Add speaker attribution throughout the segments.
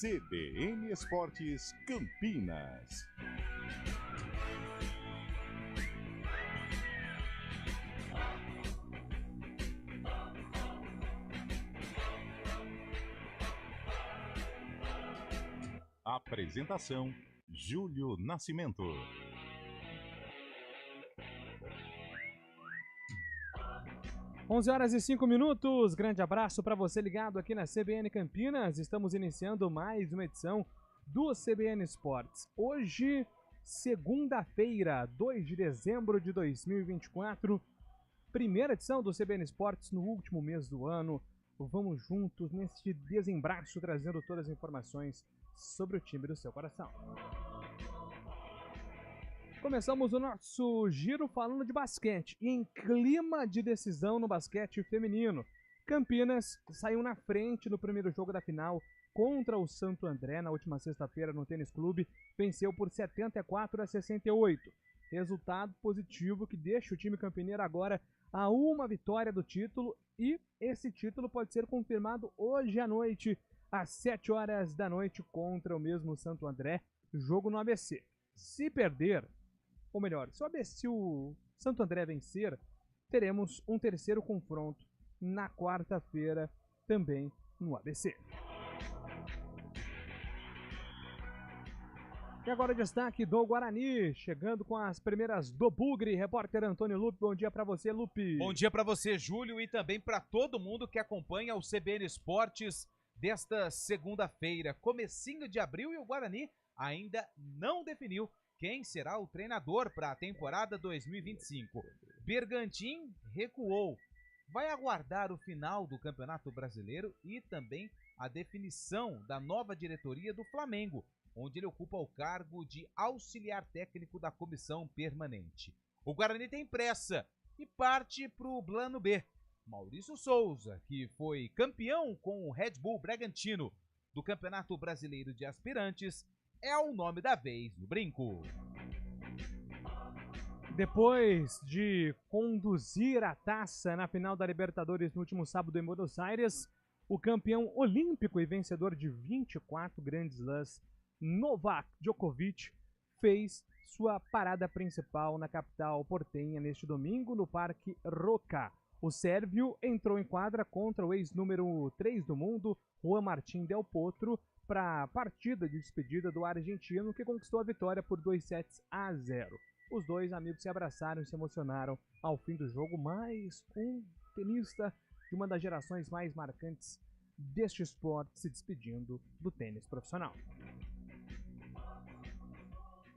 Speaker 1: CBN Esportes Campinas. Apresentação: Júlio Nascimento.
Speaker 2: Onze horas e 5 minutos. Grande abraço para você ligado aqui na CBN Campinas. Estamos iniciando mais uma edição do CBN Esportes. Hoje, segunda-feira, 2 de dezembro de 2024. Primeira edição do CBN Esportes no último mês do ano. Vamos juntos neste desembraço trazendo todas as informações sobre o time do seu coração. Começamos o nosso giro falando de basquete e em clima de decisão no basquete feminino. Campinas saiu na frente no primeiro jogo da final contra o Santo André na última sexta-feira no Tênis Clube, venceu por 74-68. Resultado positivo que deixa o time campineiro agora a uma vitória do título e esse título pode ser confirmado hoje à noite, às 7 horas da noite contra o mesmo Santo André, jogo no ABC. Se perder, ou melhor, se o Santo André vencer, teremos um terceiro confronto na quarta-feira, também no ABC. E agora destaque do Guarani, chegando com as primeiras do Bugre. Repórter Antônio Lupe, bom dia para você, Lupe.
Speaker 3: Bom dia para você, Júlio, e também para todo mundo que acompanha o CBN Esportes desta segunda-feira. Comecinho de abril e o Guarani ainda não definiu quem será o treinador para a temporada 2025. Bergantin recuou. Vai aguardar o final do Campeonato Brasileiro e também a definição da nova diretoria do Flamengo, onde ele ocupa o cargo de auxiliar técnico da comissão permanente. O Guarani tem pressa e parte para o plano B. Maurício Souza, que foi campeão com o Red Bull Bragantino do Campeonato Brasileiro de Aspirantes, é o nome da vez no brinco.
Speaker 2: Depois de conduzir a taça na final da Libertadores no último sábado em Buenos Aires, o campeão olímpico e vencedor de 24 grandes slams, Novak Djokovic, fez sua parada principal na capital portenha neste domingo no Parque Roca. O sérvio entrou em quadra contra o ex-número 3 do mundo, Juan Martín Del Potro, para a partida de despedida do argentino, que conquistou a vitória por 2-0. Os dois amigos se abraçaram e se emocionaram ao fim do jogo, mais um tenista de uma das gerações mais marcantes deste esporte se despedindo do tênis profissional.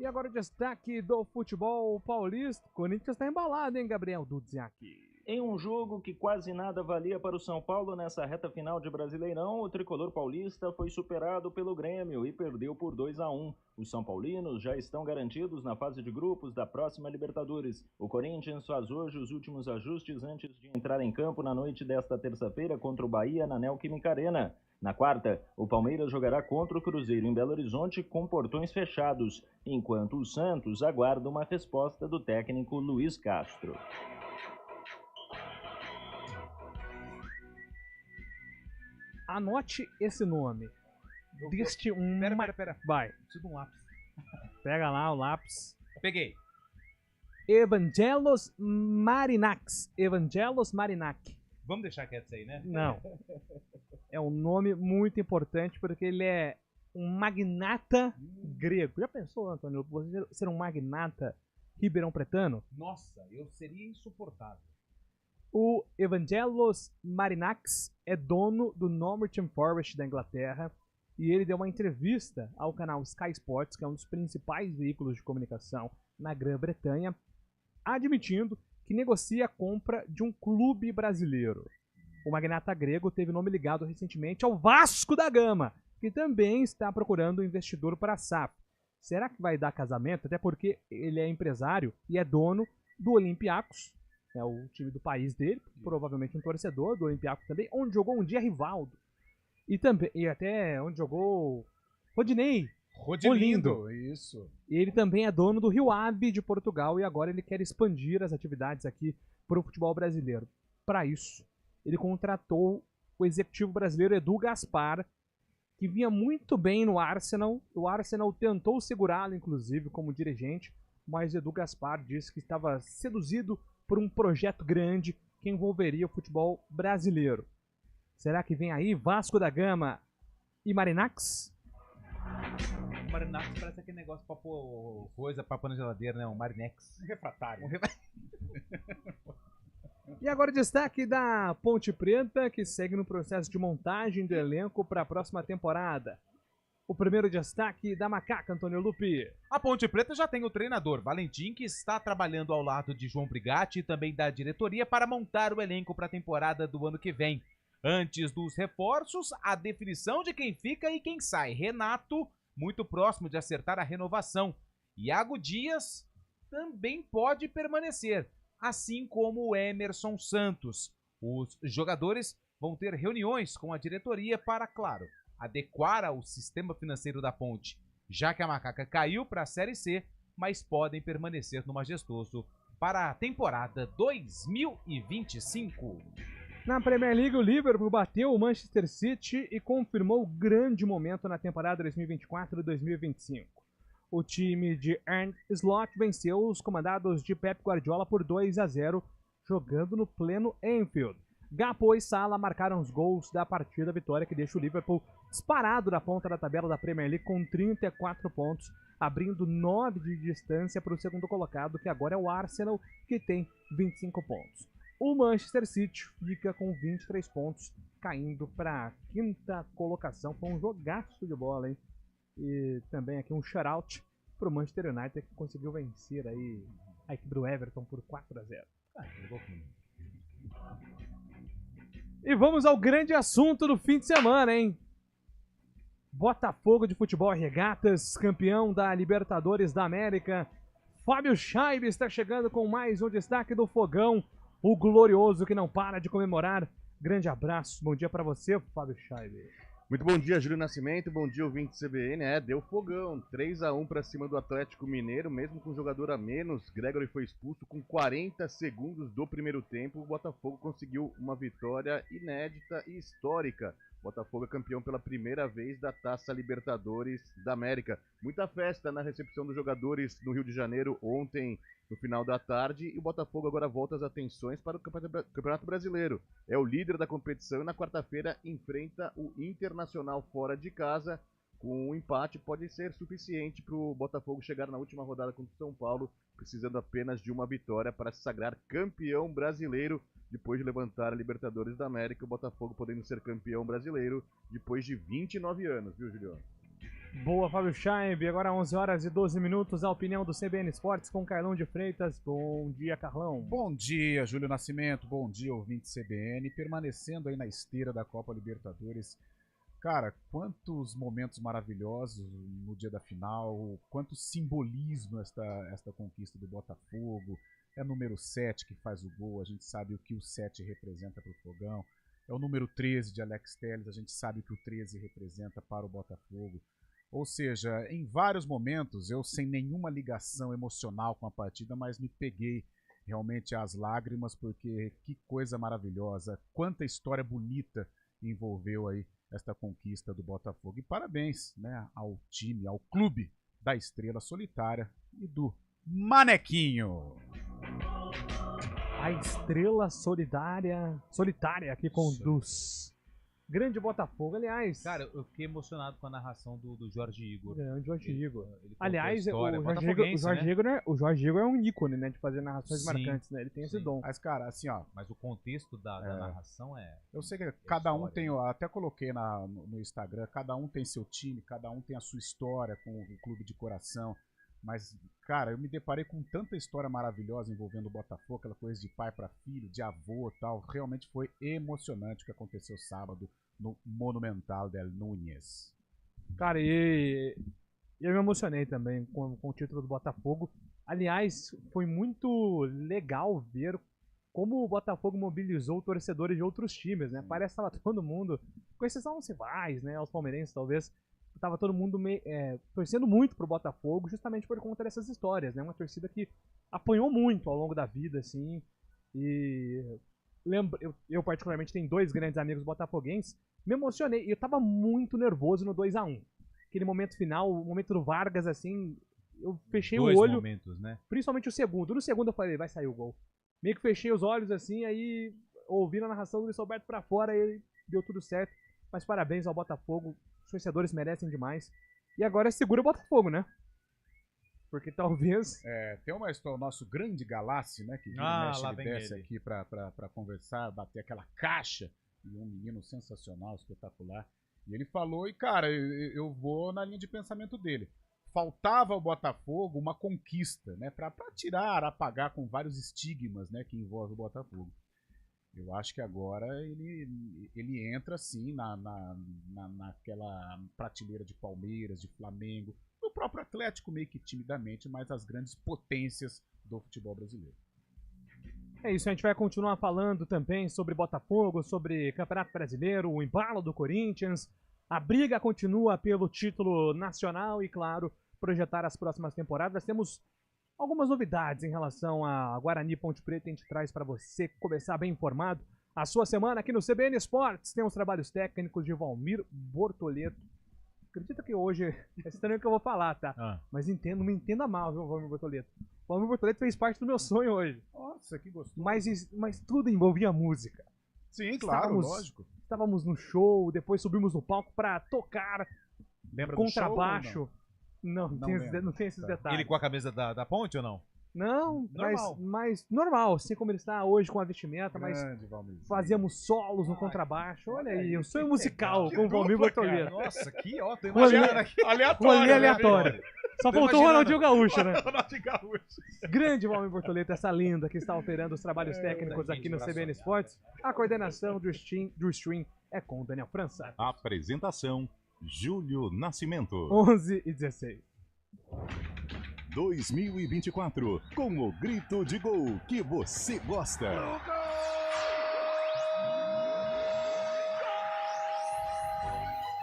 Speaker 2: E agora o destaque do futebol paulista. O Corinthians está embalado, hein, Gabriel Dudziak?
Speaker 4: Em um jogo que quase nada valia para o São Paulo nessa reta final de Brasileirão, o tricolor paulista foi superado pelo Grêmio e perdeu por 2-1. Os são paulinos já estão garantidos na fase de grupos da próxima Libertadores. O Corinthians faz hoje os últimos ajustes antes de entrar em campo na noite desta terça-feira contra o Bahia na Neoquímica Arena. Na quarta, o Palmeiras jogará contra o Cruzeiro em Belo Horizonte com portões fechados, enquanto o Santos aguarda uma resposta do técnico Luiz Castro.
Speaker 2: Anote esse nome.
Speaker 3: Pera.
Speaker 2: Vai.
Speaker 3: Preciso de um lápis.
Speaker 2: Pega lá o lápis.
Speaker 3: Peguei.
Speaker 2: Evangelos Marinax. Evangelos Marinac.
Speaker 3: Vamos deixar quieto isso aí, né?
Speaker 2: Não. É um nome muito importante porque ele é um magnata grego. Já pensou, Antônio, você ser um magnata ribeirão-pretano?
Speaker 3: Nossa, eu seria insuportável.
Speaker 2: O Evangelos Marinax é dono do Northampton Forest da Inglaterra e ele deu uma entrevista ao canal Sky Sports, que é um dos principais veículos de comunicação na Grã-Bretanha, admitindo que negocia a compra de um clube brasileiro. O magnata grego teve nome ligado recentemente ao Vasco da Gama, que também está procurando um investidor para a SAF. Será que vai dar casamento? Até porque ele é empresário e é dono do Olympiacos, é o time do país dele, provavelmente um torcedor do Olympiacos também, onde jogou um dia Rivaldo. E até onde jogou Rodinei.
Speaker 3: Rodilindo, isso.
Speaker 2: E ele também é dono do Rio Ave de Portugal e agora ele quer expandir as atividades aqui para o futebol brasileiro. Para isso, ele contratou o executivo brasileiro Edu Gaspar, que vinha muito bem no Arsenal. O Arsenal tentou segurá-lo, inclusive, como dirigente, mas Edu Gaspar disse que estava seduzido por um projeto grande que envolveria o futebol brasileiro. Será que vem aí Vasco da Gama e Marinax?
Speaker 3: O Marinex parece aquele negócio pra pôr coisa pra pôr na geladeira, né? Um Marinex.
Speaker 5: Refratário.
Speaker 2: E agora destaque da Ponte Preta, que segue no processo de montagem do elenco para a próxima temporada. O primeiro destaque da Macaca, Antônio Lupi.
Speaker 3: A Ponte Preta já tem o treinador Valentim, que está trabalhando ao lado de João Brigatti e também da diretoria para montar o elenco para a temporada do ano que vem. Antes dos reforços, a definição de quem fica e quem sai. Renato, muito próximo de acertar a renovação. Iago Dias também pode permanecer, assim como o Emerson Santos. Os jogadores vão ter reuniões com a diretoria para, claro, adequar ao sistema financeiro da Ponte, já que a Macaca caiu para a Série C, mas podem permanecer no Majestoso para a temporada 2025.
Speaker 2: Na Premier League, o Liverpool bateu o Manchester City e confirmou o grande momento na temporada 2024 e 2025. O time de Arne Slot venceu os comandados de Pep Guardiola por 2-0, jogando no pleno Anfield. Gakpo e Salah marcaram os gols da partida, vitória que deixa o Liverpool disparado na ponta da tabela da Premier League com 34 pontos, abrindo 9 de distância para o segundo colocado, que agora é o Arsenal, que tem 25 pontos. O Manchester City fica com 23 pontos, caindo para a quinta colocação. Foi um jogaço de bola, hein? E também aqui um shutout para o Manchester United, que conseguiu vencer aí a equipe do Everton por 4-0. E vamos ao grande assunto do fim de semana, hein? Botafogo de Futebol e Regatas, campeão da Libertadores da América. Fábio Scheibe está chegando com mais um destaque do Fogão, o glorioso que não para de comemorar. Grande abraço, bom dia para você, Fábio Scheibe.
Speaker 6: Muito bom dia, Júlio Nascimento, bom dia, ouvinte CBN. Deu fogão, 3-1 para cima do Atlético Mineiro, mesmo com um jogador a menos. Gregory foi expulso com 40 segundos do primeiro tempo. O Botafogo conseguiu uma vitória inédita e histórica. O Botafogo é campeão pela primeira vez da Taça Libertadores da América. Muita festa na recepção dos jogadores no Rio de Janeiro ontem, no final da tarde, e o Botafogo agora volta as atenções para o Campeonato Brasileiro. É o líder da competição e na quarta-feira enfrenta o Internacional fora de casa. Com um empate pode ser suficiente para o Botafogo chegar na última rodada contra o São Paulo, precisando apenas de uma vitória para se sagrar campeão brasileiro. Depois de levantar a Libertadores da América, o Botafogo podendo ser campeão brasileiro depois de 29 anos, viu, Julião?
Speaker 2: Boa, Fábio Scheibe. Agora 11 horas e 12 minutos, a opinião do CBN Esportes com Carlão de Freitas. Bom dia, Carlão.
Speaker 5: Bom dia, Júlio Nascimento. Bom dia, ouvinte CBN. Permanecendo aí na esteira da Copa Libertadores. Cara, quantos momentos maravilhosos no dia da final, quanto simbolismo esta conquista do Botafogo. É o número 7 que faz o gol, a gente sabe o que o 7 representa para o Fogão. É o número 13 de Alex Telles, a gente sabe o que o 13 representa para o Botafogo. Ou seja, em vários momentos, eu sem nenhuma ligação emocional com a partida, mas me peguei realmente às lágrimas, porque que coisa maravilhosa, quanta história bonita envolveu aí esta conquista do Botafogo. E parabéns, né, ao time, ao clube da Estrela Solitária e do Manequinho.
Speaker 2: A Estrela Solitária que conduz. Grande Botafogo, aliás.
Speaker 3: Cara, eu fiquei emocionado com a narração do Jorge Igor.
Speaker 2: Grande Jorge Igor.
Speaker 3: Ele
Speaker 2: Aliás,
Speaker 3: história,
Speaker 2: o Jorge Igor é um ícone, né, de fazer narrações
Speaker 3: Sim,
Speaker 2: marcantes, né? Ele tem esse dom.
Speaker 5: Mas, cara, assim, ó.
Speaker 3: Mas o contexto da narração é...
Speaker 5: Eu sei que cada um tem, eu até coloquei no Instagram, cada um tem seu time, cada um tem a sua história com o clube de coração. Mas, cara, eu me deparei com tanta história maravilhosa envolvendo o Botafogo, aquela coisa de pai para filho, de avô e tal. Realmente foi emocionante o que aconteceu sábado no Monumental del Núñez.
Speaker 2: Cara, e eu me emocionei também com o título do Botafogo. Aliás, foi muito legal ver como o Botafogo mobilizou torcedores de outros times, né? Parece que estava todo mundo, com exceção aos rivais, né? Aos palmeirenses, talvez. Tava todo mundo torcendo muito pro Botafogo, justamente por conta dessas histórias, né? Uma torcida que apanhou muito ao longo da vida, assim, e eu particularmente tenho 2 grandes amigos botafoguenses, me emocionei. E eu tava muito nervoso no 2-1. Aquele momento final, o momento do Vargas, assim, eu fechei o olho.
Speaker 3: Momentos, né?
Speaker 2: Principalmente o segundo. No segundo eu falei, vai sair o gol. Meio que fechei os olhos assim, aí ouvindo a narração do Luiz Alberto pra fora e deu tudo certo. Mas parabéns ao Botafogo, os torcedores merecem demais. E agora segura o Botafogo, né? Porque talvez...
Speaker 5: Tem uma história, o nosso grande Galassi, né? Que
Speaker 3: lá
Speaker 5: ele
Speaker 3: vem
Speaker 5: desce
Speaker 3: ele.
Speaker 5: aqui pra conversar, bater aquela caixa. E um menino sensacional, espetacular. E ele falou, e cara, eu vou na linha de pensamento dele. Faltava ao Botafogo uma conquista, né? Pra apagar com vários estigmas, né? Que envolve o Botafogo. Eu acho que agora ele entra, sim, naquela prateleira de Palmeiras, de Flamengo, do próprio Atlético, meio que timidamente, mas as grandes potências do futebol brasileiro.
Speaker 2: É isso, a gente vai continuar falando também sobre Botafogo, sobre Campeonato Brasileiro, o embalo do Corinthians. A briga continua pelo título nacional e, claro, projetar as próximas temporadas. Temos algumas novidades em relação a Guarani e Ponte Preta. A gente traz para você começar bem informado a sua semana aqui no CBN Esportes. Tem os trabalhos técnicos de Valmir Bortoleto. Acredita que hoje é estranho o que eu vou falar, tá? Mas não me entenda mal, viu, Valmir Bortoleto. O Valmir Bortoleto fez parte do meu sonho hoje.
Speaker 5: Nossa, que gostoso.
Speaker 2: Mas tudo envolvia música.
Speaker 5: Sim, claro, lógico.
Speaker 2: Estávamos no show, depois subimos no palco para tocar.
Speaker 5: Lembra
Speaker 2: contrabaixo.
Speaker 5: Do show,
Speaker 2: não tem esses detalhes.
Speaker 3: Ele com a camisa da Ponte ou não?
Speaker 2: Não,
Speaker 3: Normal.
Speaker 2: mas normal, assim como ele está hoje com a vestimenta, mas
Speaker 5: Valmir.
Speaker 2: fazíamos solos no contrabaixo. Olha aí, o sonho musical com o Valmir Bortoleto.
Speaker 3: Nossa, que ó, tô
Speaker 2: Rolê
Speaker 3: imaginando aqui.
Speaker 2: aleatório. Só faltou o Ronaldinho Gaúcho, né?
Speaker 5: Ronaldinho Gaúcho.
Speaker 2: Grande Valmir Bortoleto, essa lenda que está operando os trabalhos técnicos aqui no CBN Esportes. A coordenação do stream é com o Daniel França.
Speaker 1: Apresentação, Júlio Nascimento.
Speaker 2: 11h16.
Speaker 1: 2024, com o grito de gol que você gosta.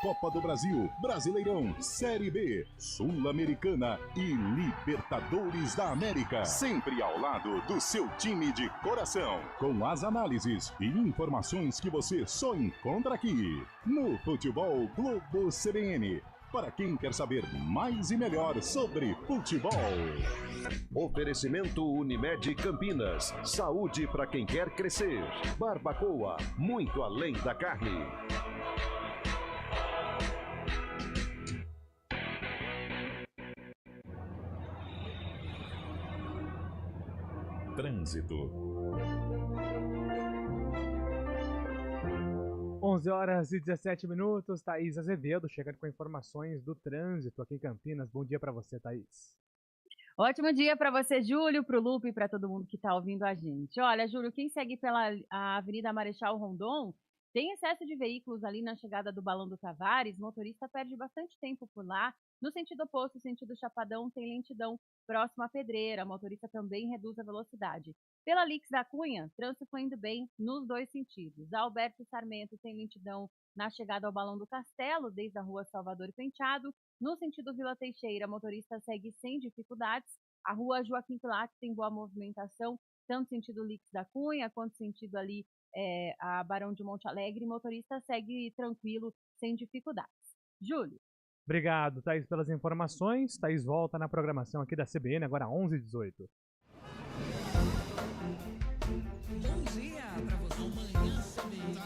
Speaker 1: Copa do Brasil, Brasileirão, Série B, Sul-Americana e Libertadores da América. Sempre ao lado do seu time de coração. Com as análises e informações que você só encontra aqui. No Futebol Globo CBN. Para quem quer saber mais e melhor sobre futebol.
Speaker 7: Oferecimento Unimed Campinas. Saúde para quem quer crescer. Barbacoa, muito além da carne.
Speaker 1: Trânsito.
Speaker 2: 11h17. Thaís Azevedo chegando com informações do trânsito aqui em Campinas. Bom dia para você, Thaís.
Speaker 8: Ótimo dia para você, Júlio, para o Lupe e para todo mundo que está ouvindo a gente. Olha, Júlio, quem segue pela Avenida Marechal Rondon tem excesso de veículos ali na chegada do Balão do Tavares. Motorista perde bastante tempo por lá. No sentido oposto, sentido Chapadão, tem lentidão próximo à Pedreira. Motorista também reduz a velocidade. Pela Lix da Cunha, trânsito foi indo bem nos dois sentidos. A Alberto Sarmento tem lentidão na chegada ao Balão do Castelo, desde a rua Salvador e Penteado. No sentido Vila Teixeira, motorista segue sem dificuldades. A rua Joaquim Pilates tem boa movimentação, tanto sentido Lix da Cunha, quanto sentido ali a Barão de Monte Alegre. Motorista segue tranquilo, sem dificuldades. Júlio.
Speaker 2: Obrigado, Thaís, pelas informações. Thaís volta na programação aqui da CBN, agora 11h18.
Speaker 9: Bom dia para você. Amanhã, CBN.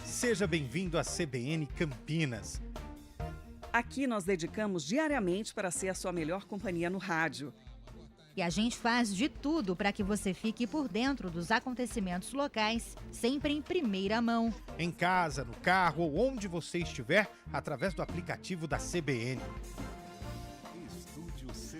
Speaker 9: Seja bem-vindo à CBN Campinas.
Speaker 10: Aqui nós dedicamos diariamente para ser a sua melhor companhia no rádio.
Speaker 11: E a gente faz de tudo para que você fique por dentro dos acontecimentos locais, sempre em primeira mão.
Speaker 9: Em casa, no carro ou onde você estiver, através do aplicativo da CBN.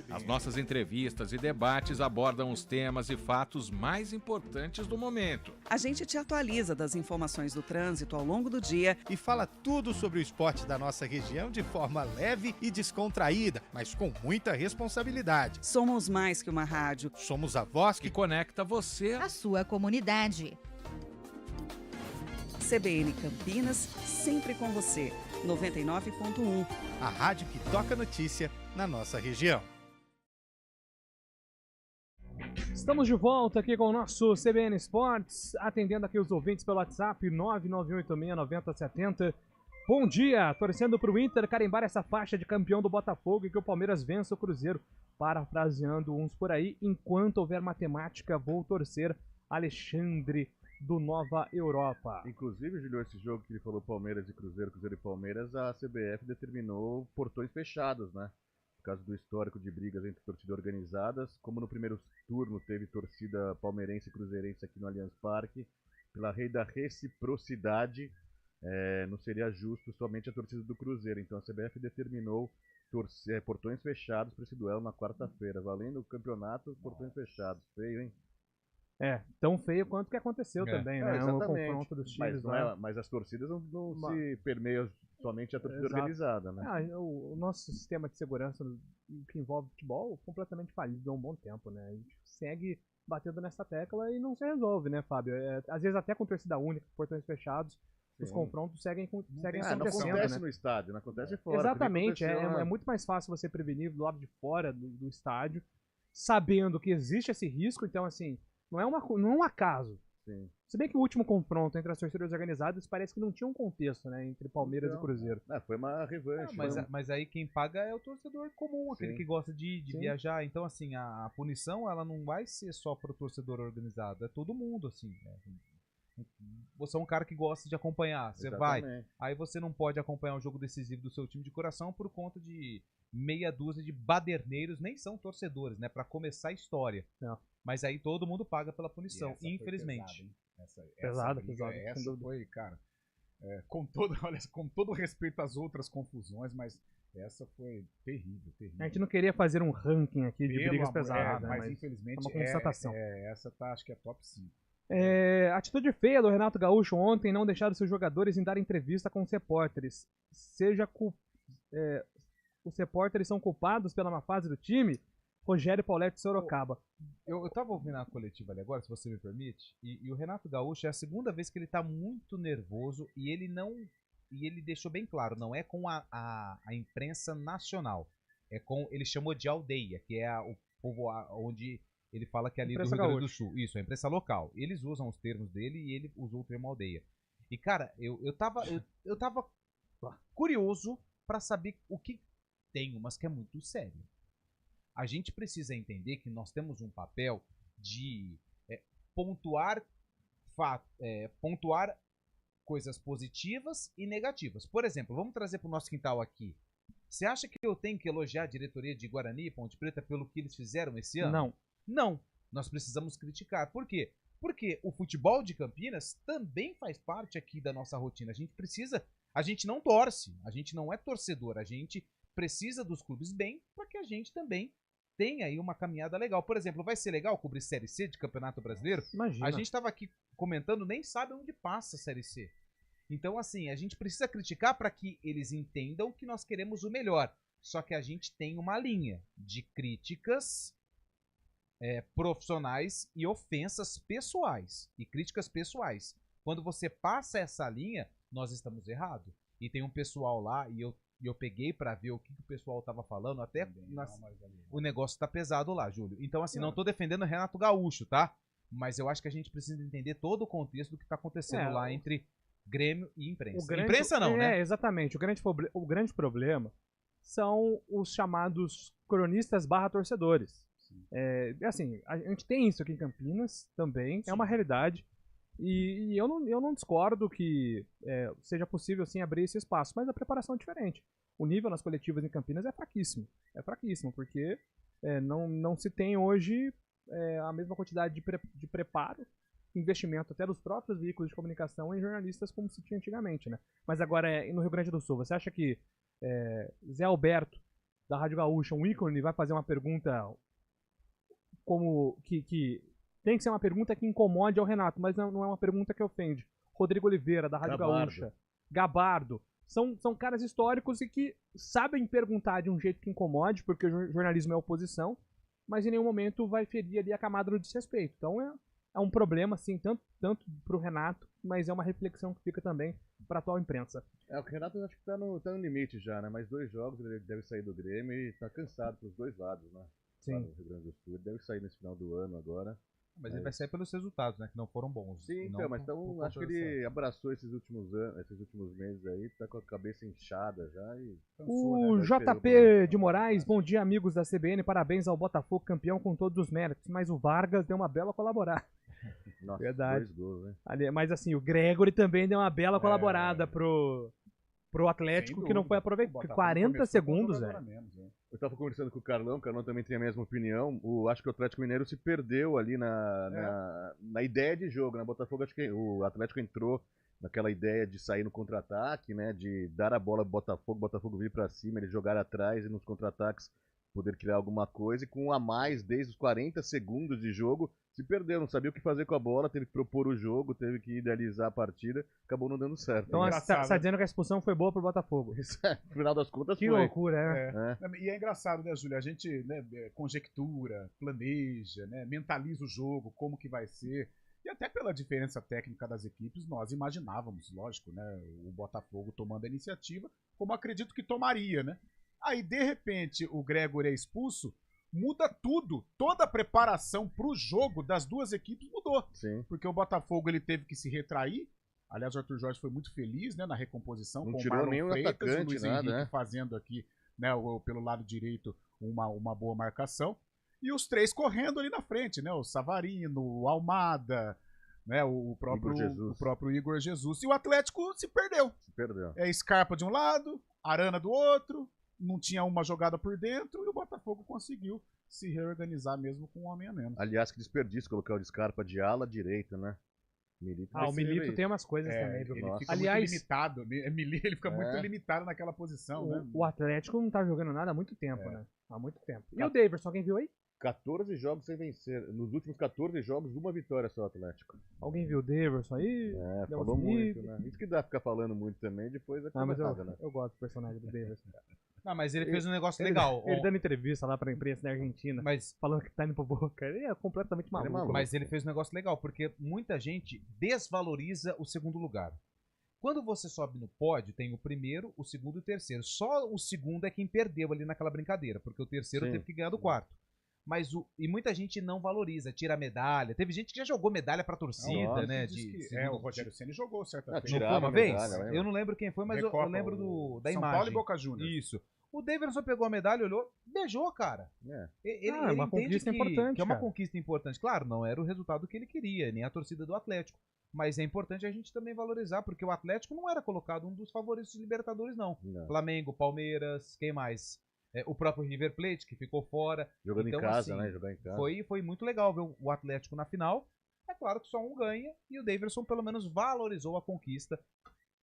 Speaker 12: As nossas entrevistas e debates abordam os temas e fatos mais importantes do momento.
Speaker 10: A gente te atualiza das informações do trânsito ao longo do dia
Speaker 9: e fala tudo sobre o esporte da nossa região de forma leve e descontraída, mas com muita responsabilidade.
Speaker 10: Somos mais que uma rádio.
Speaker 9: Somos a voz que
Speaker 12: conecta você
Speaker 11: à sua comunidade.
Speaker 10: CBN Campinas, sempre com você. 99.1.
Speaker 9: A rádio que toca notícia na nossa região.
Speaker 2: Estamos de volta aqui com o nosso CBN Esportes, atendendo aqui os ouvintes pelo WhatsApp 991869070. Bom dia, torcendo para o Inter carimbar essa faixa de campeão do Botafogo e que o Palmeiras vença o Cruzeiro. Parafraseando uns por aí, enquanto houver matemática, vou torcer Alexandre do Nova Europa.
Speaker 6: Inclusive, Julio, esse jogo que ele falou Palmeiras e Cruzeiro, Cruzeiro e Palmeiras, a CBF determinou portões fechados, né? Por causa do histórico de brigas entre torcidas organizadas, como no primeiro turno teve torcida palmeirense e cruzeirense aqui no Allianz Parque, pela lei da reciprocidade, não seria justo somente a torcida do Cruzeiro. Então a CBF determinou portões fechados para esse duelo na quarta-feira, valendo o campeonato, portões fechados. Feio, hein?
Speaker 2: Tão feio quanto que aconteceu também, né? O confronto dos times lá.
Speaker 6: Mas as torcidas não se permeiam somente a torcida organizada, né?
Speaker 2: O nosso sistema de segurança que envolve futebol completamente falido há um bom tempo, né? A gente segue batendo nessa tecla e não se resolve, né, Fábio? Às vezes até com torcida única, portões fechados, os confrontos seguem acontecendo.
Speaker 6: Não acontece no estádio, não acontece fora.
Speaker 2: Exatamente, é muito mais fácil você prevenir do lado de fora do estádio, sabendo que existe esse risco, então assim, não é um acaso.
Speaker 6: Sim.
Speaker 2: Se bem que o último confronto entre as torcidas organizadas parece que não tinha um contexto, né, entre Palmeiras e Cruzeiro.
Speaker 6: Foi uma revanche.
Speaker 3: Mas aí quem paga é o torcedor comum, aquele que gosta de viajar. Então, assim, a punição ela não vai ser só pro torcedor organizado, é todo mundo, assim. Você é um cara que gosta de acompanhar, você vai. Aí você não pode acompanhar o jogo decisivo do seu time de coração por conta de meia dúzia de baderneiros, nem são torcedores, né, pra começar a históa. Mas aí todo mundo paga pela punição, infelizmente.
Speaker 2: Pesado.
Speaker 5: Essa foi, cara, com todo respeito às outras confusões, mas essa foi terrível.
Speaker 2: A gente não queria fazer um ranking aqui de brigas pesadas, né,
Speaker 5: mas infelizmente
Speaker 2: é uma constatação.
Speaker 5: Essa acho que é top 5.
Speaker 2: Atitude feia do Renato Gaúcho ontem, não deixar os seus jogadores em dar entrevista com os repórteres. Os repórteres são culpados pela má fase do time? Rogério Pauletti Sorocaba.
Speaker 3: Eu tava ouvindo a coletiva ali agora, se você me permite, e o Renato Gaúcho é a segunda vez que ele tá muito nervoso e ele deixou bem claro, não é com a imprensa nacional, ele chamou de aldeia, que é o povo onde ele fala que é ali do Rio Grande do Sul. Isso, a imprensa local. Eles usam os termos dele e ele usou o termo aldeia. E, cara, eu tava curioso pra saber o que tem, mas que é muito sério. A gente precisa entender que nós temos um papel de pontuar coisas positivas e negativas. Por exemplo, vamos trazer para o nosso quintal aqui. Você acha que eu tenho que elogiar a diretoria de Guarani e Ponte Preta pelo que eles fizeram esse ano? Não. Nós precisamos criticar. Por quê? Porque o futebol de Campinas também faz parte aqui da nossa rotina. A gente não torce, a gente não é torcedor, a gente precisa dos clubes bem para que a gente também tenha aí uma caminhada legal. Por exemplo, vai ser legal cobrir Série C de Campeonato Brasileiro?
Speaker 2: Imagina.
Speaker 3: A gente estava aqui comentando, nem sabe onde passa a Série C. Então, assim, a gente precisa criticar para que eles entendam que nós queremos o melhor. Só que a gente tem uma linha de críticas profissionais e ofensas pessoais. E críticas pessoais. Quando você passa essa linha, nós estamos errados. E tem um pessoal lá, e eu peguei pra ver o que o pessoal tava falando, até o negócio tá pesado lá, Júlio. Então, assim, não tô defendendo o Renato Gaúcho, tá? Mas eu acho que a gente precisa entender todo o contexto do que tá acontecendo lá entre Grêmio e imprensa. Imprensa não, né?
Speaker 2: Exatamente. O grande problema são os chamados cronistas / torcedores. Assim, a gente tem isso aqui em Campinas também, é uma realidade. E eu não discordo que seja possível assim abrir esse espaço, mas a preparação é diferente. O nível nas coletivas em Campinas é fraquíssimo. É fraquíssimo, porque não se tem hoje a mesma quantidade de preparo, investimento até dos próprios veículos de comunicação em jornalistas como se tinha antigamente, né? Mas agora, no Rio Grande do Sul, você acha que Zé Alberto, da Rádio Gaúcha, um ícone, vai fazer uma pergunta como que tem que ser uma pergunta que incomode ao Renato, mas não é uma pergunta que ofende. Rodrigo Oliveira, da Rádio Gaúcha. Gabardo. São caras históricos e que sabem perguntar de um jeito que incomode, porque o jornalismo é oposição, mas em nenhum momento vai ferir ali a camada do desrespeito. Então é um problema, assim, tanto pro Renato, mas é uma reflexão que fica também pra atual imprensa.
Speaker 6: O Renato acho que tá no limite já, né? Mais 2 jogos, ele deve sair do Grêmio e tá cansado pros dois lados, né?
Speaker 2: Sim.
Speaker 6: no Rio Grande do Sul. Ele deve sair nesse final do ano agora.
Speaker 3: Mas ele vai sair pelos resultados, né? Que não foram bons.
Speaker 6: Sim,
Speaker 3: não
Speaker 6: então, mas
Speaker 3: por
Speaker 6: então, acho que
Speaker 3: conta
Speaker 6: ele abraçou esses últimos meses aí, tá com a cabeça inchada já e...
Speaker 2: O
Speaker 6: Cansou, né?
Speaker 2: JP de Moraes, bom dia, amigos da CBN, parabéns ao Botafogo, campeão com todos os méritos, mas o Vargas deu uma bela colaborada.
Speaker 6: Nossa,
Speaker 2: Verdade.
Speaker 6: 2 gols, né?
Speaker 2: Mas assim, o Gregory também deu uma bela colaborada pro Atlético, que não foi aproveitado. 40 segundos, velho.
Speaker 6: Eu tava conversando com o Carlão também tem a mesma opinião. Acho que o Atlético Mineiro se perdeu ali na ideia de jogo, né? Botafogo, acho que o Atlético entrou naquela ideia de sair no contra-ataque, né? De dar a bola pro Botafogo vir pra cima, ele jogar atrás e nos contra-ataques poder criar alguma coisa, e com um a mais desde os 40 segundos de jogo, se perdeu, não sabia o que fazer com a bola, teve que propor o jogo, teve que idealizar a partida, acabou não dando certo.
Speaker 2: Então você tá dizendo que a expulsão foi boa pro Botafogo.
Speaker 6: No final das contas
Speaker 2: que
Speaker 6: foi.
Speaker 2: loucura,
Speaker 5: E é engraçado, né, Júlio? A gente, né, conjectura, planeja, né, mentaliza o jogo, como que vai ser. E até pela diferença técnica das equipes, nós imaginávamos, lógico, né, o Botafogo tomando a iniciativa, como acredito que tomaria, né? Aí, de repente, o Gregory é expulso, muda tudo. Toda a preparação pro jogo das duas equipes mudou.
Speaker 6: Sim.
Speaker 5: Porque o Botafogo ele teve que se retrair. Aliás, o Arthur Jorge foi muito feliz, né, na recomposição.
Speaker 6: Não
Speaker 5: com
Speaker 6: tirou
Speaker 5: o Marlon
Speaker 6: nenhum
Speaker 5: Freitas,
Speaker 6: atacante,
Speaker 5: o Luiz
Speaker 6: nada,
Speaker 5: Henrique
Speaker 6: né?
Speaker 5: fazendo aqui, né, pelo lado direito, uma boa marcação. E os três correndo ali na frente, né? O Savarino, o Almada, né, o próprio Igor Jesus. E o Atlético se perdeu. É Scarpa de um lado, Arana do outro, não tinha uma jogada por dentro e o Botafogo conseguiu se reorganizar mesmo com um homem a menos.
Speaker 6: Aliás, que desperdício colocar o Scarpa de ala direita, né? Milito
Speaker 2: o Milito tem umas coisas também, viu?
Speaker 5: Ele fica
Speaker 2: Aliás,
Speaker 5: muito limitado. Ele fica muito limitado naquela posição, né?
Speaker 2: O Atlético não tá jogando nada há muito tempo, né? Há muito tempo. E o Daverson, alguém viu aí?
Speaker 6: 14 jogos sem vencer. Nos últimos 14 jogos, uma vitória só, Atlético.
Speaker 2: Alguém viu o Daverson aí?
Speaker 6: Falou muito, né? Isso que dá pra ficar falando muito também, depois é
Speaker 2: mas
Speaker 6: né?
Speaker 2: eu gosto do personagem do Daverson.
Speaker 3: Não, mas ele fez um negócio legal.
Speaker 2: Ele dando entrevista lá pra imprensa da Argentina, falando que tá indo pro Boca. Ele é completamente maluco.
Speaker 3: Mas ele fez um negócio legal, porque muita gente desvaloriza o segundo lugar. Quando você sobe no pódio, tem o primeiro, o segundo e o terceiro. Só o segundo é quem perdeu ali naquela brincadeira, porque o terceiro teve que ganhar do quarto. Mas e muita gente não valoriza, tira a medalha. Teve gente que já jogou medalha pra torcida, né?
Speaker 5: O Rogério Ceni jogou certa-feira.
Speaker 3: Tirou uma vez? Eu não lembro quem foi, mas eu lembro da
Speaker 5: São
Speaker 3: imagem.
Speaker 5: Paulo e Boca Juniors.
Speaker 3: Isso. O Daverson pegou a medalha, olhou, beijou, cara. Ele
Speaker 2: uma conquista importante.
Speaker 3: Que é uma conquista importante. Claro, não era o resultado que ele queria, nem a torcida do Atlético. Mas é importante a gente também valorizar, porque o Atlético não era colocado um dos favoritos de Libertadores, não. Flamengo, Palmeiras, quem mais? O próprio River Plate, que ficou fora.
Speaker 6: Jogando em casa, né? Jogar em casa.
Speaker 3: Foi muito legal ver o Atlético na final. É claro que só um ganha e o Daverson pelo menos valorizou a conquista.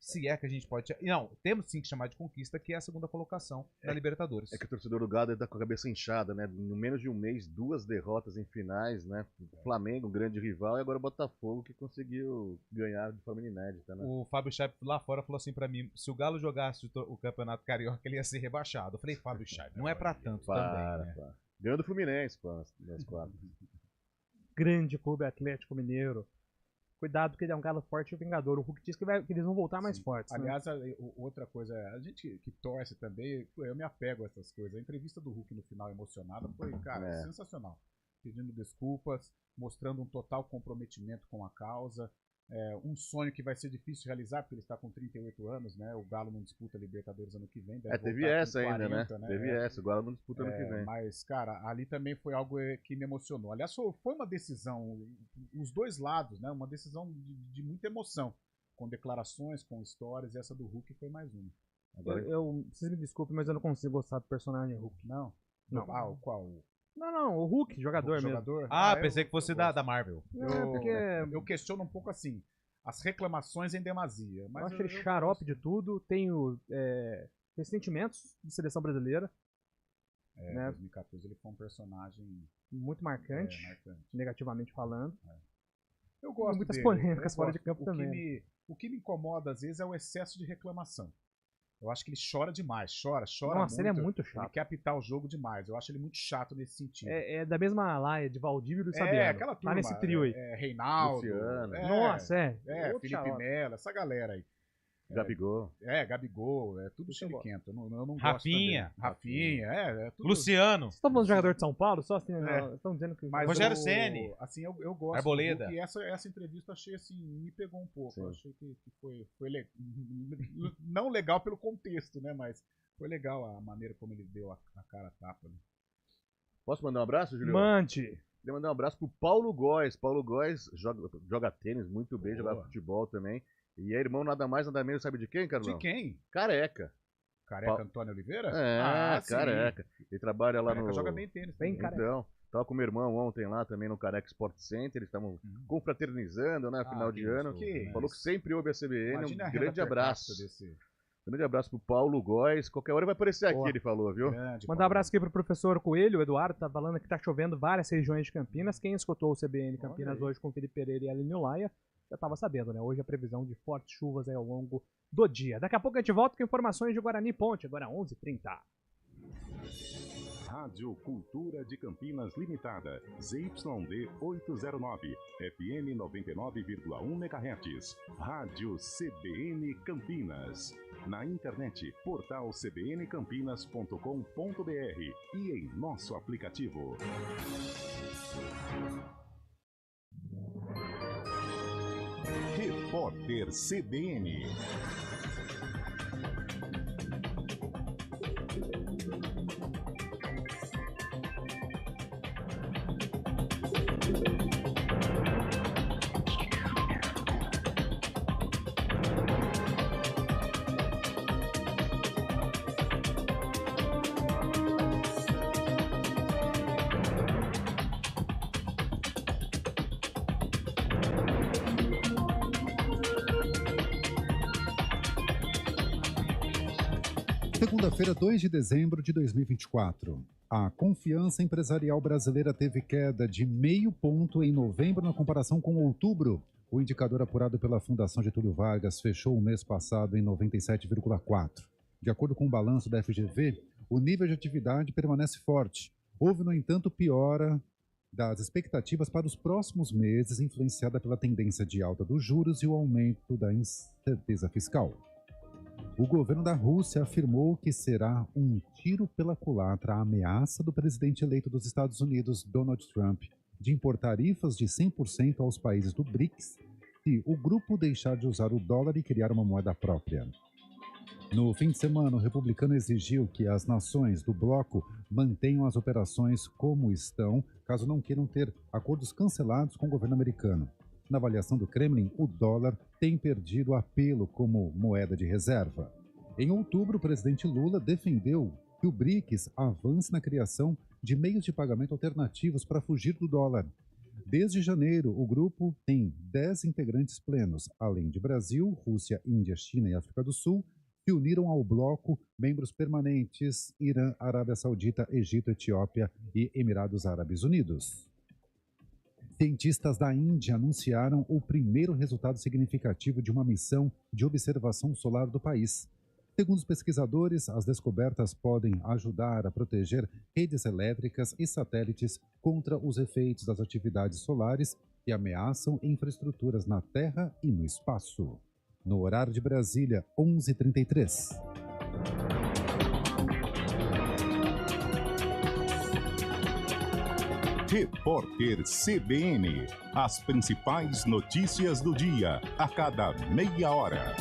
Speaker 3: Se é que a gente pode... Não, temos sim que chamar de conquista, que é a segunda colocação na Libertadores.
Speaker 6: É que o torcedor do Galo tá com a cabeça inchada, né? No menos de um mês, 2 derrotas em finais, né? O Flamengo, um grande rival, e agora o Botafogo, que conseguiu ganhar de forma inédita, né?
Speaker 3: O Fábio Chaip lá fora falou assim pra mim, se o Galo jogasse o Campeonato Carioca, ele ia ser rebaixado. Eu falei, Fábio Chaip, não é pra tanto também, né?
Speaker 6: Ganhou do Fluminense, pô, nas quartas.
Speaker 2: Grande clube Atlético Mineiro. Cuidado que ele é um galo forte e vingador. O Hulk diz que eles vão voltar mais fortes.
Speaker 5: Aliás, outra coisa, a gente que torce também, eu me apego a essas coisas. A entrevista do Hulk no final emocionada foi, cara, sensacional. Pedindo desculpas, mostrando um total comprometimento com a causa. Um sonho que vai ser difícil realizar, porque ele está com 38 anos, né? O Galo não disputa Libertadores ano que vem.
Speaker 6: Teve essa ainda, 40, né? Teve essa, o Galo não disputa ano que vem.
Speaker 5: Mas, cara, ali também foi algo que me emocionou. Aliás, foi uma decisão, os dois lados, né? Uma decisão de muita emoção, com declarações, com histórias, e essa do Hulk foi mais uma.
Speaker 2: Agora... Vocês me desculpem, mas eu não consigo gostar do personagem Hulk.
Speaker 5: Não? Qual?
Speaker 2: Não, o Hulk, jogador mesmo.
Speaker 3: Pensei que fosse da Marvel.
Speaker 5: Eu questiono um pouco assim, as reclamações em demasia. Mas
Speaker 2: eu acho ele xarope de tudo, tenho ressentimentos de seleção brasileira.
Speaker 5: Em 2014 ele foi um personagem
Speaker 2: muito marcante, negativamente falando.
Speaker 5: Eu gosto
Speaker 2: muitas
Speaker 5: dele.
Speaker 2: polêmicas fora de campo também.
Speaker 5: O que me incomoda às vezes é o excesso de reclamação. Eu acho que ele chora demais, chora
Speaker 2: Nossa,
Speaker 5: muito.
Speaker 2: ele é muito chato.
Speaker 5: Ele quer apitar o jogo demais. Eu acho ele muito chato nesse sentido.
Speaker 2: É da mesma laia de Valdívia e do Sabiano.
Speaker 5: Aquela turma.
Speaker 2: Tá nesse trio aí.
Speaker 5: Reinaldo.
Speaker 2: Luciano. Nossa,
Speaker 5: Felipe Melo, essa galera aí.
Speaker 6: Gabigol.
Speaker 5: Gabigol, é tudo chiliquento. Eu não gosto
Speaker 3: Rafinha.
Speaker 5: também. Rafinha, é tudo...
Speaker 3: Luciano.
Speaker 2: Vocês estão falando de jogador de São Paulo? Só assim, estão dizendo que...
Speaker 5: Mas
Speaker 3: Rogério Ceni.
Speaker 5: Assim, eu gosto.
Speaker 3: Arboleda.
Speaker 5: E essa entrevista achei assim, me pegou um pouco. Eu achei que foi não legal pelo contexto, né? Mas foi legal a maneira como ele deu a cara a tapa. Né?
Speaker 6: Posso mandar um abraço, Julião?
Speaker 2: Mande.
Speaker 6: Queria mandar um abraço pro Paulo Góes. Paulo Góes joga tênis muito bem, joga futebol também. E é irmão nada mais, nada menos, sabe de quem, Carlão?
Speaker 5: De quem?
Speaker 6: Careca.
Speaker 5: Careca Antônio Oliveira?
Speaker 6: Careca. Ele trabalha lá
Speaker 5: Careca
Speaker 6: no...
Speaker 5: joga bem tênis. Bem
Speaker 6: Careca. Então, tava com meu irmão ontem lá também no Careca Sport Center, eles estavam confraternizando, né, final de ano. Falou que sempre ouve a CBN,
Speaker 5: imagina
Speaker 6: um grande abraço.
Speaker 5: Desse...
Speaker 6: Grande abraço pro Paulo Góes. Qualquer hora vai aparecer aqui, ele falou, viu?
Speaker 2: Mandar um abraço aqui pro professor Coelho, o Eduardo, tá falando que tá chovendo várias regiões de Campinas. Quem escutou o CBN Campinas hoje com o Felipe Pereira e a Aline Laia, já tava sabendo, né? Hoje a previsão de fortes chuvas aí ao longo do dia. Daqui a pouco a gente volta com informações de Guarani Ponte, agora 11h30.
Speaker 1: Rádio Cultura de Campinas Limitada, ZYD 809, FM 99,1 MHz. Rádio CBN Campinas. Na internet, portal cbncampinas.com.br e em nosso aplicativo. Repórter CBN.
Speaker 13: Segunda-feira, 2 de dezembro de 2024. A confiança empresarial brasileira teve queda de 0,5 ponto em novembro na comparação com outubro. O indicador apurado pela Fundação Getúlio Vargas fechou o mês passado em 97,4. De acordo com o balanço da FGV, o nível de atividade permanece forte. Houve, no entanto, piora das expectativas para os próximos meses, influenciada pela tendência de alta dos juros e o aumento da incerteza fiscal. O governo da Rússia afirmou que será um tiro pela culatra a ameaça do presidente eleito dos Estados Unidos, Donald Trump, de impor tarifas de 100% aos países do BRICS se o grupo deixar de usar o dólar e criar uma moeda própria. No fim de semana, o republicano exigiu que as nações do bloco mantenham as operações como estão, caso não queiram ter acordos cancelados com o governo americano. Na avaliação do Kremlin, o dólar tem perdido apelo como moeda de reserva. Em outubro, o presidente Lula defendeu que o BRICS avance na criação de meios de pagamento alternativos para fugir do dólar. Desde janeiro, o grupo tem 10 integrantes plenos, além de Brasil, Rússia, Índia, China e África do Sul, se uniram ao bloco membros permanentes Irã, Arábia Saudita, Egito, Etiópia e Emirados Árabes Unidos. Cientistas da Índia anunciaram o primeiro resultado significativo de uma missão de observação solar do país. Segundo os pesquisadores, as descobertas podem ajudar a proteger redes elétricas e satélites contra os efeitos das atividades solares que ameaçam infraestruturas na Terra e no espaço. No horário de Brasília, 11h33.
Speaker 1: Repórter CBN. As principais notícias do dia, a cada meia hora.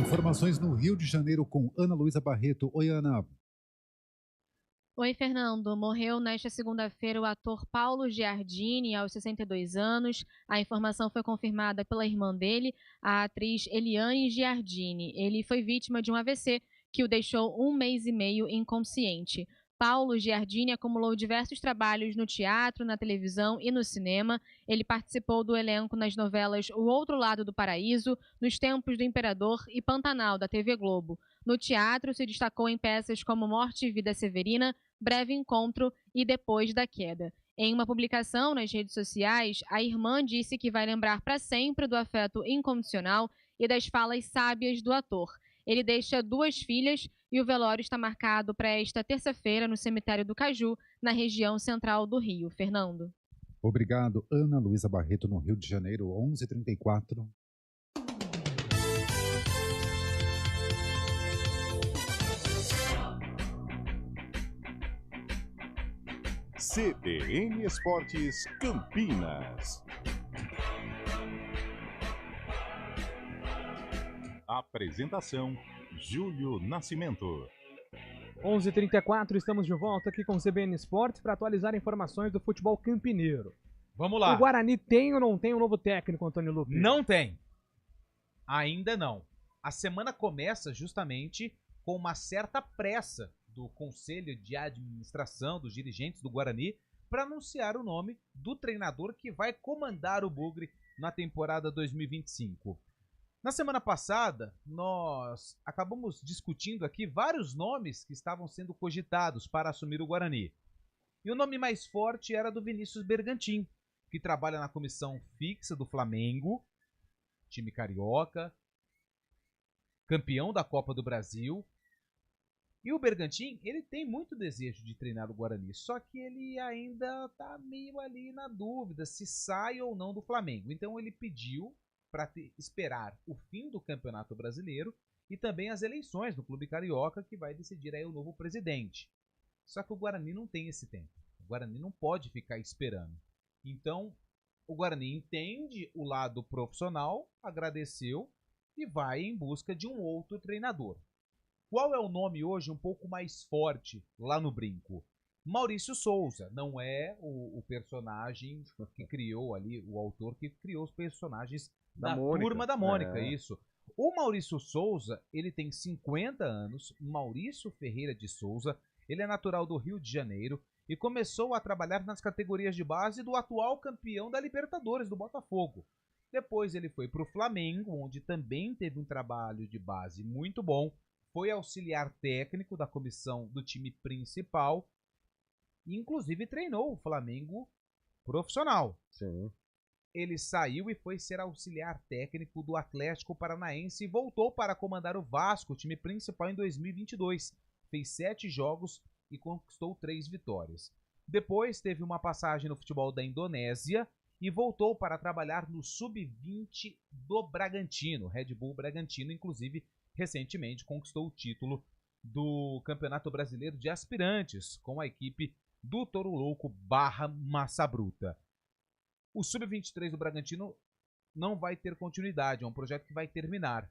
Speaker 13: Informações no Rio de Janeiro com Ana Luísa Barreto. Oi, Ana.
Speaker 14: Oi, Fernando. Morreu nesta segunda-feira o ator Paulo Giardini, aos 62 anos. A informação foi confirmada pela irmã dele, a atriz Eliane Giardini. Ele foi vítima de um AVC que o deixou 1 mês e meio inconsciente. Paulo Giardini acumulou diversos trabalhos no teatro, na televisão e no cinema. Ele participou do elenco nas novelas O Outro Lado do Paraíso, Nos Tempos do Imperador e Pantanal, da TV Globo. No teatro, se destacou em peças como Morte e Vida Severina, Breve Encontro e Depois da Queda. Em uma publicação nas redes sociais, a irmã disse que vai lembrar para sempre do afeto incondicional e das falas sábias do ator. Ele deixa 2 filhas e o velório está marcado para esta terça-feira no cemitério do Caju, na região central do Rio. Fernando.
Speaker 13: Obrigado, Ana Luísa Barreto, no Rio de Janeiro, 11h34.
Speaker 1: CBN Esportes Campinas. Apresentação: Júlio Nascimento.
Speaker 2: 11h34, estamos de volta aqui com o CBN Esportes para atualizar informações do futebol campineiro.
Speaker 3: Vamos lá.
Speaker 2: O Guarani tem ou não tem um novo técnico, Antônio Lupe?
Speaker 3: Não tem. Ainda não. A semana começa justamente com uma certa pressa do Conselho de Administração, dos dirigentes do Guarani, para anunciar o nome do treinador que vai comandar o Bugre na temporada 2025. Na semana passada, nós acabamos discutindo aqui vários nomes que estavam sendo cogitados para assumir o Guarani. E o nome mais forte era do Vinícius Bergantin, que trabalha na comissão fixa do Flamengo, time carioca, campeão da Copa do Brasil. E o Bergantin, ele tem muito desejo de treinar o Guarani, só que ele ainda está meio ali na dúvida se sai ou não do Flamengo. Então ele pediu para esperar o fim do Campeonato Brasileiro e também as eleições do Clube Carioca, que vai decidir aí o novo presidente. Só que o Guarani não tem esse tempo. O Guarani não pode ficar esperando. Então, o Guarani entende o lado profissional, agradeceu e vai em busca de um outro treinador. Qual é o nome hoje um pouco mais forte lá no Brinco? Maurício Souza, não é o personagem que criou ali, o autor que criou os personagens da Turma da Mônica, isso. O Maurício Souza, ele tem 50 anos, Maurício Ferreira de Souza, ele é natural do Rio de Janeiro e começou a trabalhar nas categorias de base do atual campeão da Libertadores, do Botafogo. Depois ele foi para o Flamengo, onde também teve um trabalho de base muito bom, foi auxiliar técnico da comissão do time principal e inclusive treinou o Flamengo profissional.
Speaker 6: Sim.
Speaker 3: Ele saiu e foi ser auxiliar técnico do Atlético Paranaense e voltou para comandar o Vasco, time principal, em 2022. Fez 7 jogos e conquistou 3 vitórias. Depois teve uma passagem no futebol da Indonésia e voltou para trabalhar no Sub-20 do Bragantino, Red Bull Bragantino, inclusive recentemente conquistou o título do Campeonato Brasileiro de Aspirantes com a equipe do Toro Louco / Massa Bruta. O Sub-23 do Bragantino não vai ter continuidade, é um projeto que vai terminar.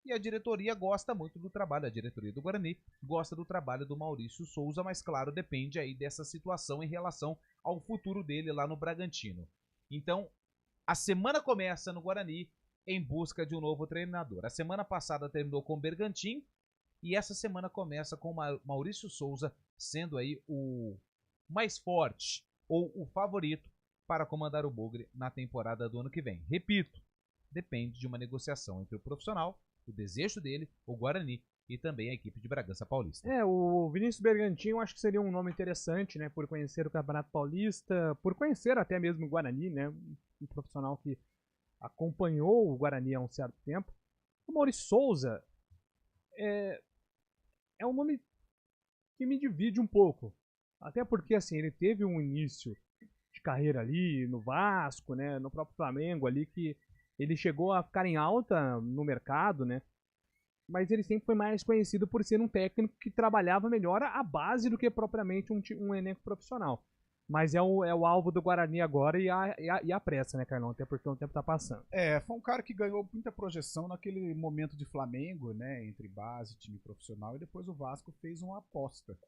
Speaker 3: E a diretoria gosta muito do trabalho, a diretoria do Guarani gosta do trabalho do Maurício Souza, mas claro, depende aí dessa situação em relação ao futuro dele lá no Bragantino. Então, a semana começa no Guarani em busca de um novo treinador. A semana passada terminou com o Bergantin e essa semana começa com Maurício Souza sendo aí o mais forte ou o favorito para comandar o Bugre na temporada do ano que vem. Repito, depende de uma negociação entre o profissional, o desejo dele, o Guarani e também a equipe de Bragança Paulista.
Speaker 2: O Vinícius Bergantin eu acho que seria um nome interessante, né, por conhecer o Campeonato Paulista, por conhecer até mesmo o Guarani, né, um profissional que acompanhou o Guarani há um certo tempo. O Maurício Souza é um nome que me divide um pouco, até porque assim, ele teve um início de carreira ali no Vasco, né, no próprio Flamengo ali, que ele chegou a ficar em alta no mercado, né, mas ele sempre foi mais conhecido por ser um técnico que trabalhava melhor a base do que propriamente um elenco profissional. Mas é o alvo do Guarani agora e a pressa, né, Carlão? Até porque o tempo tá passando.
Speaker 5: Foi um cara que ganhou muita projeção naquele momento de Flamengo, né, entre base e time profissional, e depois o Vasco fez uma aposta,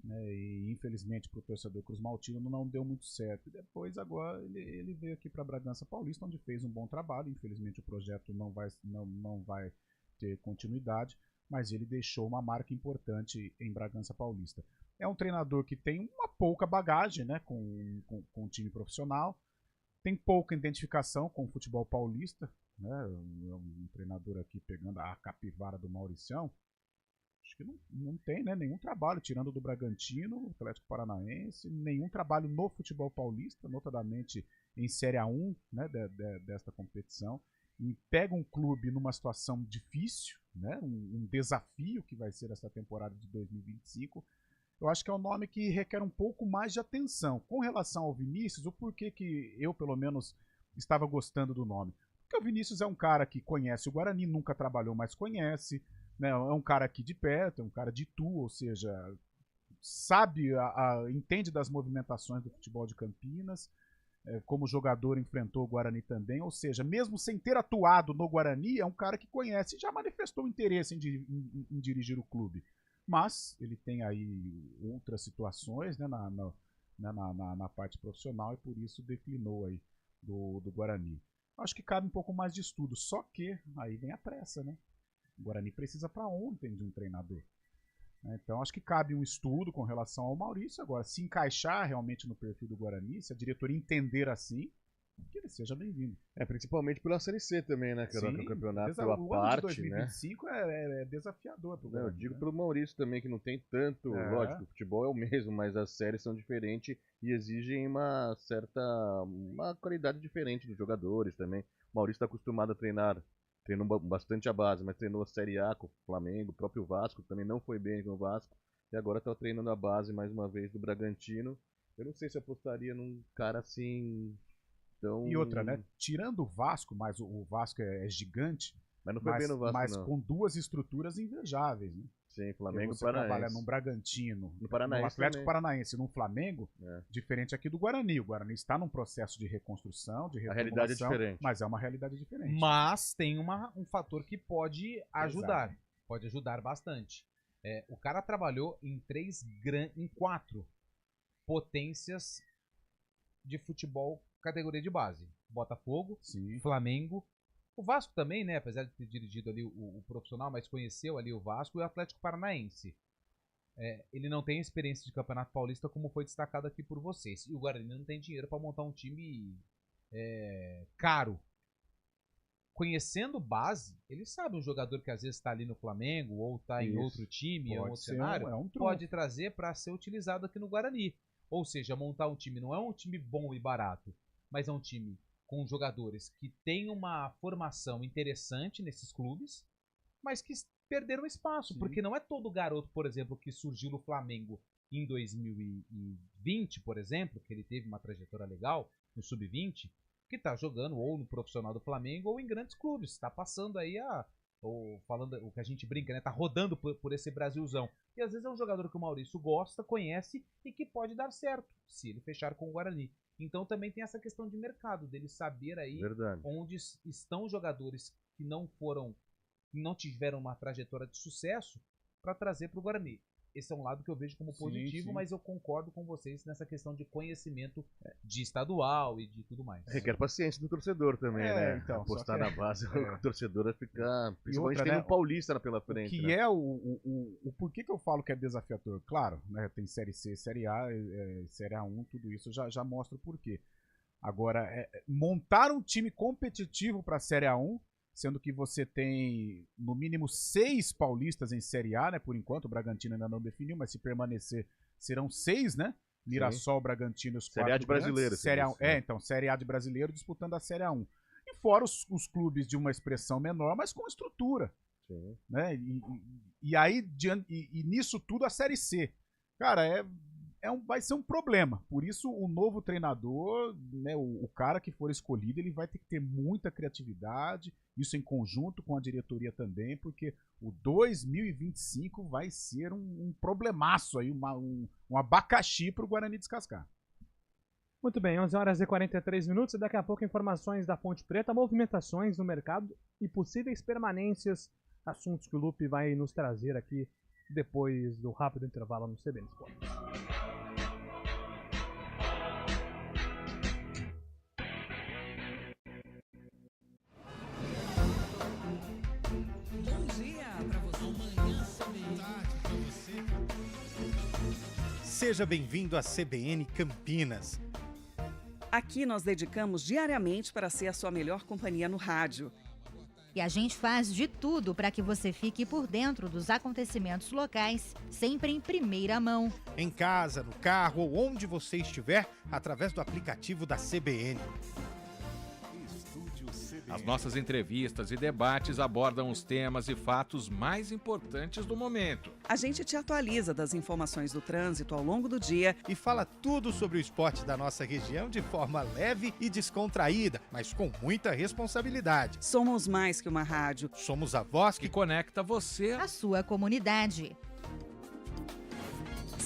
Speaker 5: né, e infelizmente pro torcedor Cruz Maltino não deu muito certo. E depois agora ele veio aqui para Bragança Paulista, onde fez um bom trabalho. Infelizmente o projeto não vai ter continuidade, mas ele deixou uma marca importante em Bragança Paulista. É um treinador que tem uma pouca bagagem, né, com o time profissional, tem pouca identificação com o futebol paulista, né, é um treinador aqui pegando a capivara do Mauricião, acho que não tem, né, nenhum trabalho, tirando do Bragantino, Atlético Paranaense, nenhum trabalho no futebol paulista, notadamente em Série A1, né, desta competição, e pega um clube numa situação difícil, né, um desafio que vai ser essa temporada de 2025, eu acho que é um nome que requer um pouco mais de atenção. Com relação ao Vinícius, o porquê que eu, pelo menos, estava gostando do nome? Porque o Vinícius é um cara que conhece o Guarani, nunca trabalhou, mas conhece, né? É um cara aqui de perto, é um cara de Itu, ou seja, sabe, entende das movimentações do futebol de Campinas, como jogador enfrentou o Guarani também, ou seja, mesmo sem ter atuado no Guarani, é um cara que conhece e já manifestou interesse em dirigir o clube. Mas ele tem aí outras situações, né, na parte profissional e por isso declinou aí do Guarani. Acho que cabe um pouco mais de estudo, só que aí vem a pressa, né? O Guarani precisa para ontem de um treinador. Então acho que cabe um estudo com relação ao Maurício. Agora, se encaixar realmente no perfil do Guarani, se a diretoria entender assim, que ele seja bem-vindo.
Speaker 6: Principalmente pela Série C também, né? Que é o campeonato pela
Speaker 5: o
Speaker 6: parte,
Speaker 5: ano de 2025 né? é desafiador pro Guarani.
Speaker 6: Eu digo pelo Maurício também, que não tem tanto, lógico, o futebol é o mesmo, mas as séries são diferentes e exigem uma qualidade diferente dos jogadores também. O Maurício está acostumado a treinou bastante a base, mas treinou a Série A com o Flamengo, o próprio Vasco também não foi bem com o Vasco, e agora está treinando a base mais uma vez do Bragantino. Eu não sei se apostaria num cara assim... Então...
Speaker 5: E outra, né? Tirando o Vasco, mas o Vasco é gigante,
Speaker 6: mas não foi bem no Vasco,
Speaker 5: mas
Speaker 6: não.
Speaker 5: Com duas estruturas invejáveis, né?
Speaker 6: Sim, Flamengo e
Speaker 5: você
Speaker 6: Paranaense.
Speaker 5: trabalha no Bragantino,
Speaker 6: no Paranaense
Speaker 5: Atlético
Speaker 6: também.
Speaker 5: Paranaense, no Flamengo, diferente aqui do Guarani. O Guarani está num processo de reconstrução, de reformulação,
Speaker 6: a realidade é diferente.
Speaker 5: Mas é uma realidade diferente.
Speaker 3: Mas tem um fator que pode ajudar. Exato. Pode ajudar bastante. O cara trabalhou em 4 potências de futebol categoria de base. Botafogo,
Speaker 5: sim.
Speaker 3: Flamengo, o Vasco também, né? Apesar de ter dirigido ali o profissional, mas conheceu ali o Vasco e o Atlético Paranaense. Ele não tem experiência de Campeonato Paulista, como foi destacado aqui por vocês. E o Guarani não tem dinheiro para montar um time caro. Conhecendo base, ele sabe um jogador que às vezes está ali no Flamengo ou está em outro time, em outro cenário, pode trazer para ser utilizado aqui no Guarani. Ou seja, montar um time não é um time bom e barato, mas é um time com jogadores que tem uma formação interessante nesses clubes, mas que perderam espaço, porque não é todo garoto, por exemplo, que surgiu no Flamengo em 2020, por exemplo, que ele teve uma trajetória legal no Sub-20, que está jogando ou no profissional do Flamengo ou em grandes clubes, está passando aí falando o que a gente brinca, né? Tá rodando por esse Brasilzão. E às vezes é um jogador que o Maurício gosta, conhece e que pode dar certo, se ele fechar com o Guarani. Então também tem essa questão de mercado, dele saber aí onde estão jogadores que não tiveram uma trajetória de sucesso para trazer para o Guarani. Esse é um lado que eu vejo como positivo, sim. Mas eu concordo com vocês nessa questão de conhecimento de estadual e de tudo mais.
Speaker 6: Requer paciência do torcedor também, né? Então, apostar na base, o torcedor vai ficar... Principalmente tem um paulista pela frente.
Speaker 5: Que
Speaker 6: né?
Speaker 5: O porquê que eu falo que é desafiador? Claro, né, tem Série C, Série A, Série A1, tudo isso já mostra o porquê. Agora, montar um time competitivo para a Série A1, sendo que você tem no mínimo 6 paulistas em Série A, né? Por enquanto, o Bragantino ainda não definiu, mas se permanecer, serão 6, né? Mirassol, Bragantino e os 4
Speaker 6: Série A de brasileiro.
Speaker 5: Então, Série A de brasileiro disputando a Série A1. E fora os clubes de uma expressão menor, mas com estrutura.
Speaker 6: Sim.
Speaker 5: Né? E aí, nisso tudo, a Série C. Cara, vai ser um problema. Por isso, o novo treinador, né, o cara que for escolhido, ele vai ter que ter muita criatividade, isso em conjunto com a diretoria também, porque o 2025 vai ser um problemaço aí, um abacaxi para o Guarani descascar.
Speaker 2: Muito bem, 11 horas e 43 minutos, e daqui a pouco informações da Ponte Preta, movimentações no mercado e possíveis permanências, assuntos que o Lupe vai nos trazer aqui depois do rápido intervalo no CBN Esportes.
Speaker 9: Seja bem-vindo à CBN Campinas.
Speaker 10: Aqui nós dedicamos diariamente para ser a sua melhor companhia no rádio.
Speaker 11: E a gente faz de tudo para que você fique por dentro dos acontecimentos locais, sempre em primeira mão.
Speaker 9: Em casa, no carro ou onde você estiver, através do aplicativo da CBN.
Speaker 1: Estúdio CBN.
Speaker 12: As nossas entrevistas e debates abordam os temas e fatos mais importantes do momento.
Speaker 10: A gente te atualiza das informações do trânsito ao longo do dia
Speaker 9: e fala tudo sobre o esporte da nossa região de forma leve e descontraída, mas com muita responsabilidade.
Speaker 10: Somos mais que uma rádio.
Speaker 9: Somos a voz
Speaker 12: que conecta você
Speaker 11: à sua comunidade.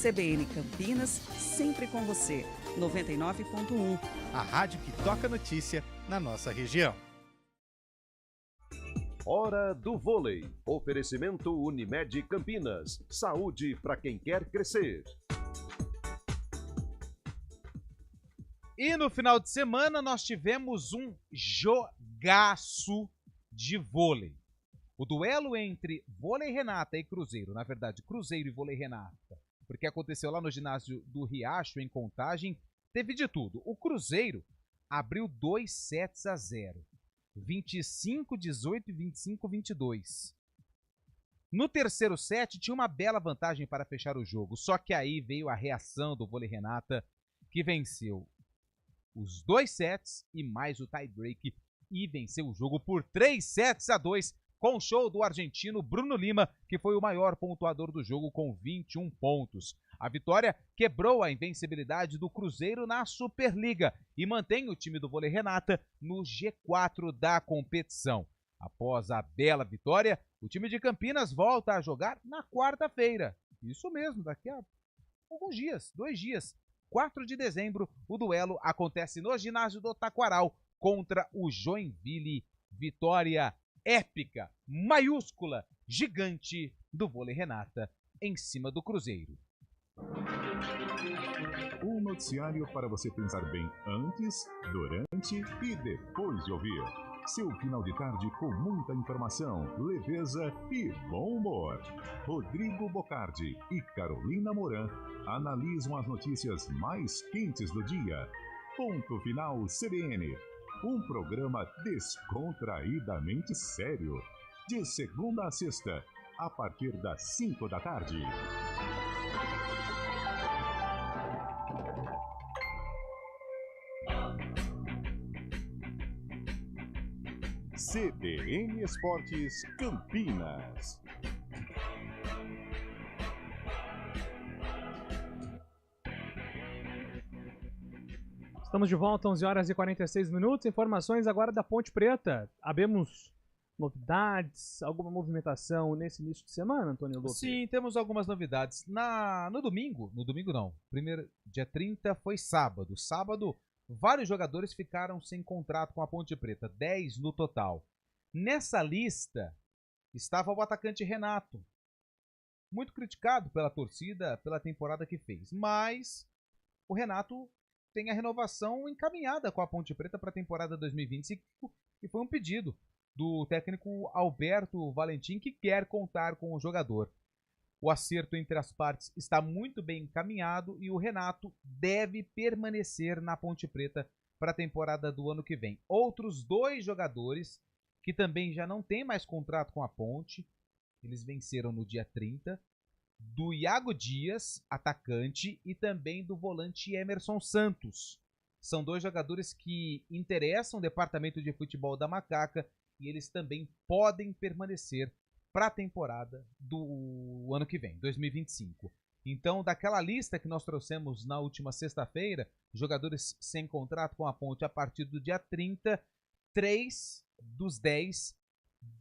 Speaker 10: CBN Campinas, sempre com você. 99.1.
Speaker 9: A rádio que toca notícia na nossa região.
Speaker 7: Hora do Vôlei. Oferecimento Unimed Campinas. Saúde para quem quer crescer.
Speaker 3: E no final de semana nós tivemos um jogaço de vôlei. O duelo entre Vôlei Renata e Cruzeiro, na verdade, Cruzeiro e Vôlei Renata, porque aconteceu lá no ginásio do Riacho, em Contagem, teve de tudo. O Cruzeiro abriu 2-0. 25-18 e 25-22. No terceiro set, tinha uma bela vantagem para fechar o jogo, só que aí veio a reação do Vôlei Renata, que venceu os 2 sets e mais o tie-break, e venceu o jogo por 3-2, com o show do argentino Bruno Lima, que foi o maior pontuador do jogo com 21 pontos. A vitória quebrou a invencibilidade do Cruzeiro na Superliga e mantém o time do Vôlei Renata no G4 da competição. Após a bela vitória, o time de Campinas volta a jogar na quarta-feira. Isso mesmo, daqui a alguns dias, 2 dias. 4 de dezembro, o duelo acontece no ginásio do Taquaral contra o Joinville. Vitória épica, maiúscula, gigante do Vôlei Renata em cima do Cruzeiro.
Speaker 1: Um noticiário para você pensar bem antes, durante e depois de ouvir. Seu final de tarde com muita informação, leveza e bom humor. Rodrigo Bocardi e Carolina Moran analisam as notícias mais quentes do dia. Ponto Final CBN. Um programa descontraídamente sério. De segunda a sexta, a partir das 5 da tarde. CBN Esportes Campinas.
Speaker 2: Estamos de volta, 11 horas e 46 minutos. Informações agora da Ponte Preta. Abemos novidades, alguma movimentação nesse início de semana, Antônio Lopes?
Speaker 3: Sim, temos algumas novidades. No domingo não, primeiro dia 30 foi sábado. Sábado, vários jogadores ficaram sem contrato com a Ponte Preta, 10 no total. Nessa lista estava o atacante Renato, muito criticado pela torcida pela temporada que fez, mas o Renato tem a renovação encaminhada com a Ponte Preta para a temporada 2025 e foi um pedido do técnico Alberto Valentim, que quer contar com o jogador. O acerto entre as partes está muito bem encaminhado e o Renato deve permanecer na Ponte Preta para a temporada do ano que vem. Outros 2 jogadores que também já não têm mais contrato com a Ponte, eles venceram no dia 30, do Iago Dias, atacante, e também do volante Emerson Santos. São 2 jogadores que interessam o departamento de futebol da Macaca e eles também podem permanecer para a temporada do ano que vem, 2025. Então, daquela lista que nós trouxemos na última sexta-feira, jogadores sem contrato com a Ponte a partir do dia 30, 3 dos 10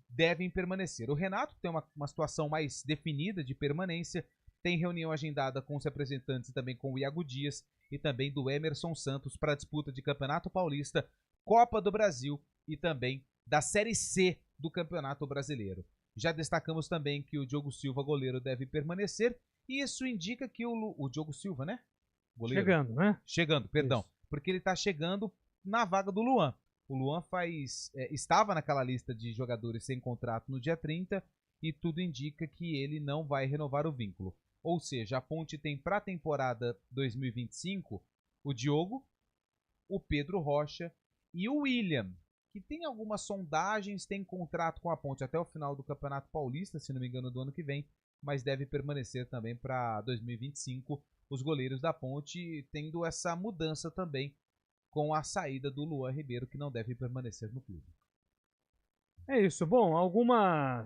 Speaker 3: devem permanecer. O Renato tem uma situação mais definida de permanência, tem reunião agendada com os representantes e também com o Iago Dias e também do Emerson Santos para a disputa de Campeonato Paulista, Copa do Brasil e também da Série C do Campeonato Brasileiro. Já destacamos também que o Diogo Silva, goleiro, deve permanecer e isso indica que o Diogo Silva, né? Goleiro,
Speaker 2: chegando, né?
Speaker 3: Chegando, perdão.
Speaker 2: Isso.
Speaker 3: Porque ele está chegando na vaga do Luan. O Luan estava naquela lista de jogadores sem contrato no dia 30 e tudo indica que ele não vai renovar o vínculo. Ou seja, a Ponte tem para a temporada 2025 o Diogo, o Pedro Rocha e o William, que tem algumas sondagens, tem contrato com a Ponte até o final do Campeonato Paulista, se não me engano, do ano que vem, mas deve permanecer também para 2025 os goleiros da Ponte, tendo essa mudança também com a saída do Luan Ribeiro, que não deve permanecer no clube.
Speaker 2: É isso. Bom,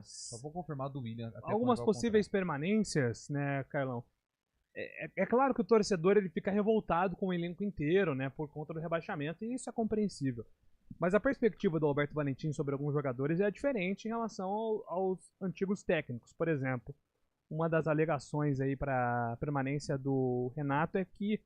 Speaker 3: Só vou confirmar do William. Até
Speaker 2: algumas possíveis permanências, né, Carlão? É claro que o torcedor ele fica revoltado com o elenco inteiro, né, por conta do rebaixamento, e isso é compreensível. Mas a perspectiva do Alberto Valentim sobre alguns jogadores é diferente em relação aos antigos técnicos. Por exemplo, uma das alegações aí para permanência do Renato é que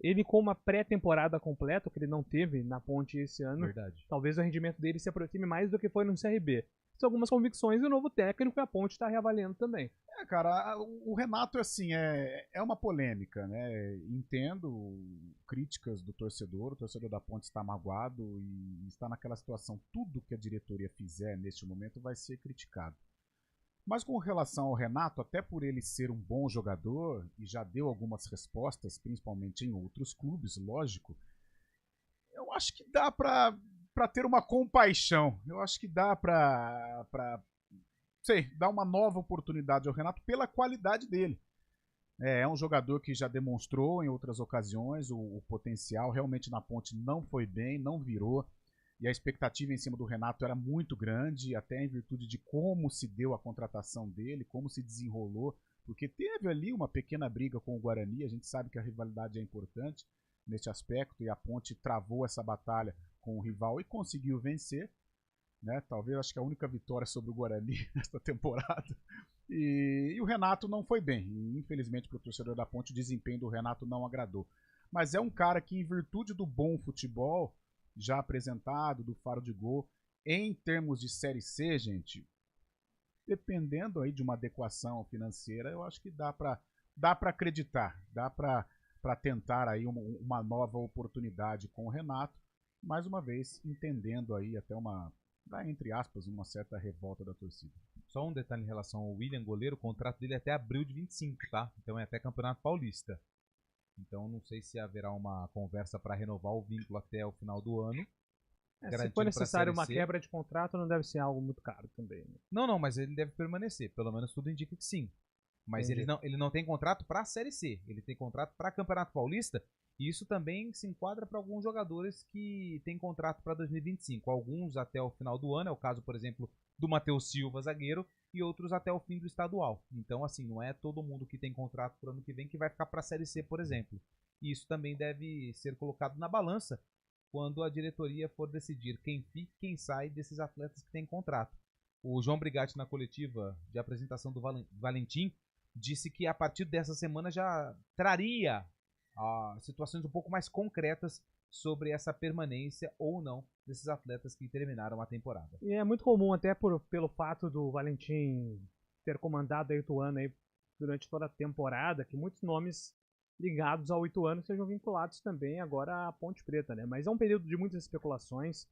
Speaker 2: ele, com uma pré-temporada completa, que ele não teve na Ponte esse ano,
Speaker 3: Verdade.
Speaker 2: talvez o rendimento dele se aproxime mais do que foi no CRB. São algumas convicções e o novo técnico e a Ponte está reavaliando também.
Speaker 5: Cara, o Renato, assim, é uma polêmica, né? Entendo críticas do torcedor, o torcedor da Ponte está magoado e está naquela situação, tudo que a diretoria fizer neste momento vai ser criticado. Mas com relação ao Renato, até por ele ser um bom jogador e já deu algumas respostas, principalmente em outros clubes, lógico, eu acho que dá pra ter uma compaixão. Eu acho que dá pra dar uma nova oportunidade ao Renato pela qualidade dele. É um jogador que já demonstrou em outras ocasiões o potencial, realmente na Ponte não foi bem, não virou. E a expectativa em cima do Renato era muito grande, até em virtude de como se deu a contratação dele, como se desenrolou, porque teve ali uma pequena briga com o Guarani, a gente sabe que a rivalidade é importante neste aspecto, e a Ponte travou essa batalha com o rival e conseguiu vencer, né? Talvez, acho que a única vitória sobre o Guarani nesta temporada. E o Renato não foi bem, e infelizmente para o torcedor da Ponte o desempenho do Renato não agradou. Mas é um cara que, em virtude do bom futebol já apresentado, do Faro de Gol, em termos de Série C, gente, dependendo aí de uma adequação financeira, eu acho que dá para acreditar, dá para tentar aí uma nova oportunidade com o Renato, mais uma vez entendendo aí até entre aspas, uma certa revolta da torcida.
Speaker 3: Só um detalhe em relação ao William, goleiro, o contrato dele é até abril de 25, tá? Então é até Campeonato Paulista. Então não sei se haverá uma conversa para renovar o vínculo até o final do ano.
Speaker 2: Se for necessário uma quebra de contrato, não deve ser algo muito caro também. Né?
Speaker 3: Não, mas ele deve permanecer. Pelo menos tudo indica que sim. Mas ele não tem contrato para a Série C. Ele tem contrato para Campeonato Paulista. E isso também se enquadra para alguns jogadores que têm contrato para 2025. Alguns até o final do ano. É o caso, por exemplo, do Matheus Silva, zagueiro. E outros até o fim do estadual. Então, assim, não é todo mundo que tem contrato para o ano que vem que vai ficar para a Série C, por exemplo. E isso também deve ser colocado na balança quando a diretoria for decidir quem fica e quem sai desses atletas que têm contrato. O João Brigatti, na coletiva de apresentação do Valentim, disse que a partir dessa semana já traria situações um pouco mais concretas sobre essa permanência ou não desses atletas que terminaram a temporada.
Speaker 2: E é muito comum, até pelo fato do Valentim ter comandado a Ituano aí durante toda a temporada, que muitos nomes ligados ao Ituano sejam vinculados também agora à Ponte Preta, né? Mas é um período de muitas especulações,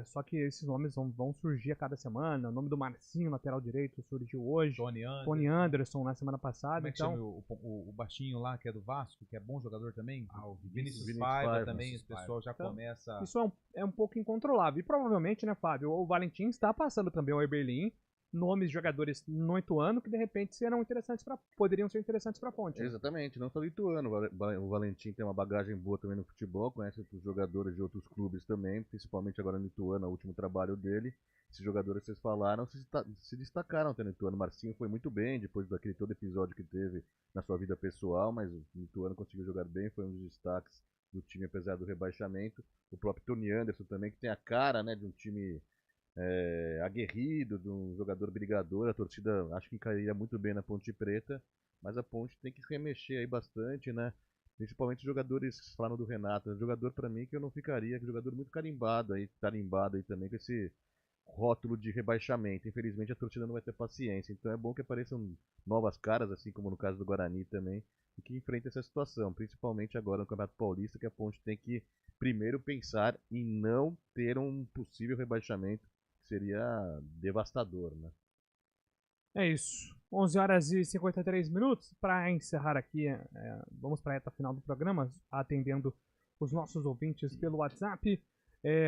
Speaker 2: só que esses nomes vão surgir a cada semana. O nome do Marcinho, lateral direito, surgiu hoje. Tony Anderson na semana passada.
Speaker 3: Como é que chama o baixinho lá, que é do Vasco, que é bom jogador também? O Vinícius Paiva também, o pessoal já começa...
Speaker 2: Isso é um pouco incontrolável. E provavelmente, né, Fábio, o Valentim está passando também ao Eberlin nomes de jogadores no Ituano que de repente poderiam ser interessantes para a Ponte. Né?
Speaker 6: Exatamente, não só do Ituano. O Valentim tem uma bagagem boa também no futebol, conhece os jogadores de outros clubes também, principalmente agora no Ituano, o último trabalho dele. Esses jogadores que vocês falaram se destacaram até no Ituano. Marcinho foi muito bem, depois daquele todo episódio que teve na sua vida pessoal, mas o Ituano conseguiu jogar bem, foi um dos destaques do time apesar do rebaixamento. O próprio Tony Anderson também, que tem a cara, né, de um time aguerrido, de um jogador brigador. A torcida acho que cairia muito bem na Ponte Preta, mas a Ponte tem que se remexer aí bastante, né? Principalmente jogadores, falando do Renato, jogador para mim que eu não ficaria, jogador muito tarimbado aí também com esse rótulo de rebaixamento. Infelizmente a torcida não vai ter paciência, então é bom que apareçam novas caras, assim como no caso do Guarani também, e que enfrentem essa situação, principalmente agora no Campeonato Paulista, que a Ponte tem que primeiro pensar em não ter um possível rebaixamento, que seria devastador, né?
Speaker 2: É isso. 11 horas e 53 minutos. Para encerrar aqui, vamos para a reta final do programa, atendendo os nossos ouvintes pelo WhatsApp.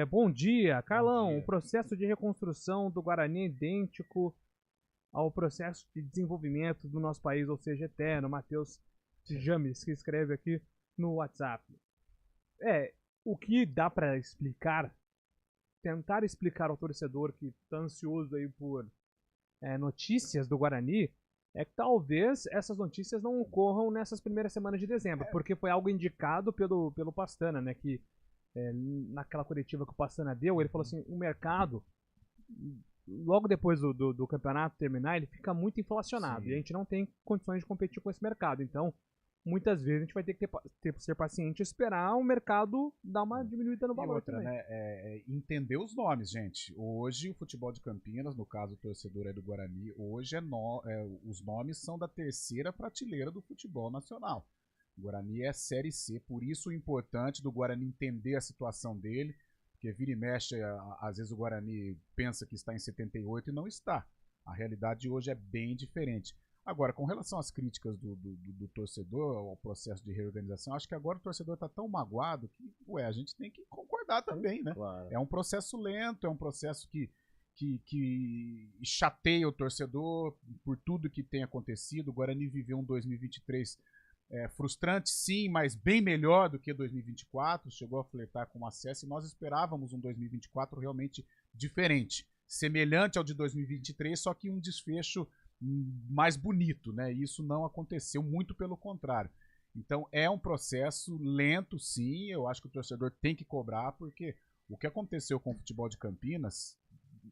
Speaker 2: Bom dia, Carlão. Bom dia. O processo de reconstrução do Guarani é idêntico ao processo de desenvolvimento do nosso país, ou seja, eterno. Matheus James, que escreve aqui no WhatsApp. O que dá para explicar tentar explicar ao torcedor que está ansioso aí por notícias do Guarani, é que talvez essas notícias não ocorram nessas primeiras semanas de dezembro, porque foi algo indicado pelo Pastana, né, que naquela coletiva que o Pastana deu, ele falou assim, o mercado, logo depois do campeonato terminar, ele fica muito inflacionado, e a gente não tem condições de competir com esse mercado, então muitas vezes a gente vai ter que ser paciente e esperar o mercado dar uma diminuída no valor também.
Speaker 5: Né, entender os nomes, gente. Hoje o futebol de Campinas, no caso o torcedor aí do Guarani, hoje os nomes são da terceira prateleira do futebol nacional. O Guarani é Série C, por isso o importante do Guarani entender a situação dele, porque vira e mexe, às vezes o Guarani pensa que está em 78 e não está. A realidade hoje é bem diferente. Agora, com relação às críticas do torcedor ao processo de reorganização, acho que agora o torcedor está tão magoado que, a gente tem que concordar também, né? Claro. É um processo lento, é um processo que chateia o torcedor por tudo que tem acontecido. O Guarani viveu um 2023 frustrante, sim, mas bem melhor do que 2024. Chegou a flertar com o acesso e nós esperávamos um 2024 realmente diferente, semelhante ao de 2023, só que um desfecho mais bonito, né? Isso não aconteceu, muito pelo contrário. Então é um processo lento, sim. Eu acho que o torcedor tem que cobrar, porque o que aconteceu com o futebol de Campinas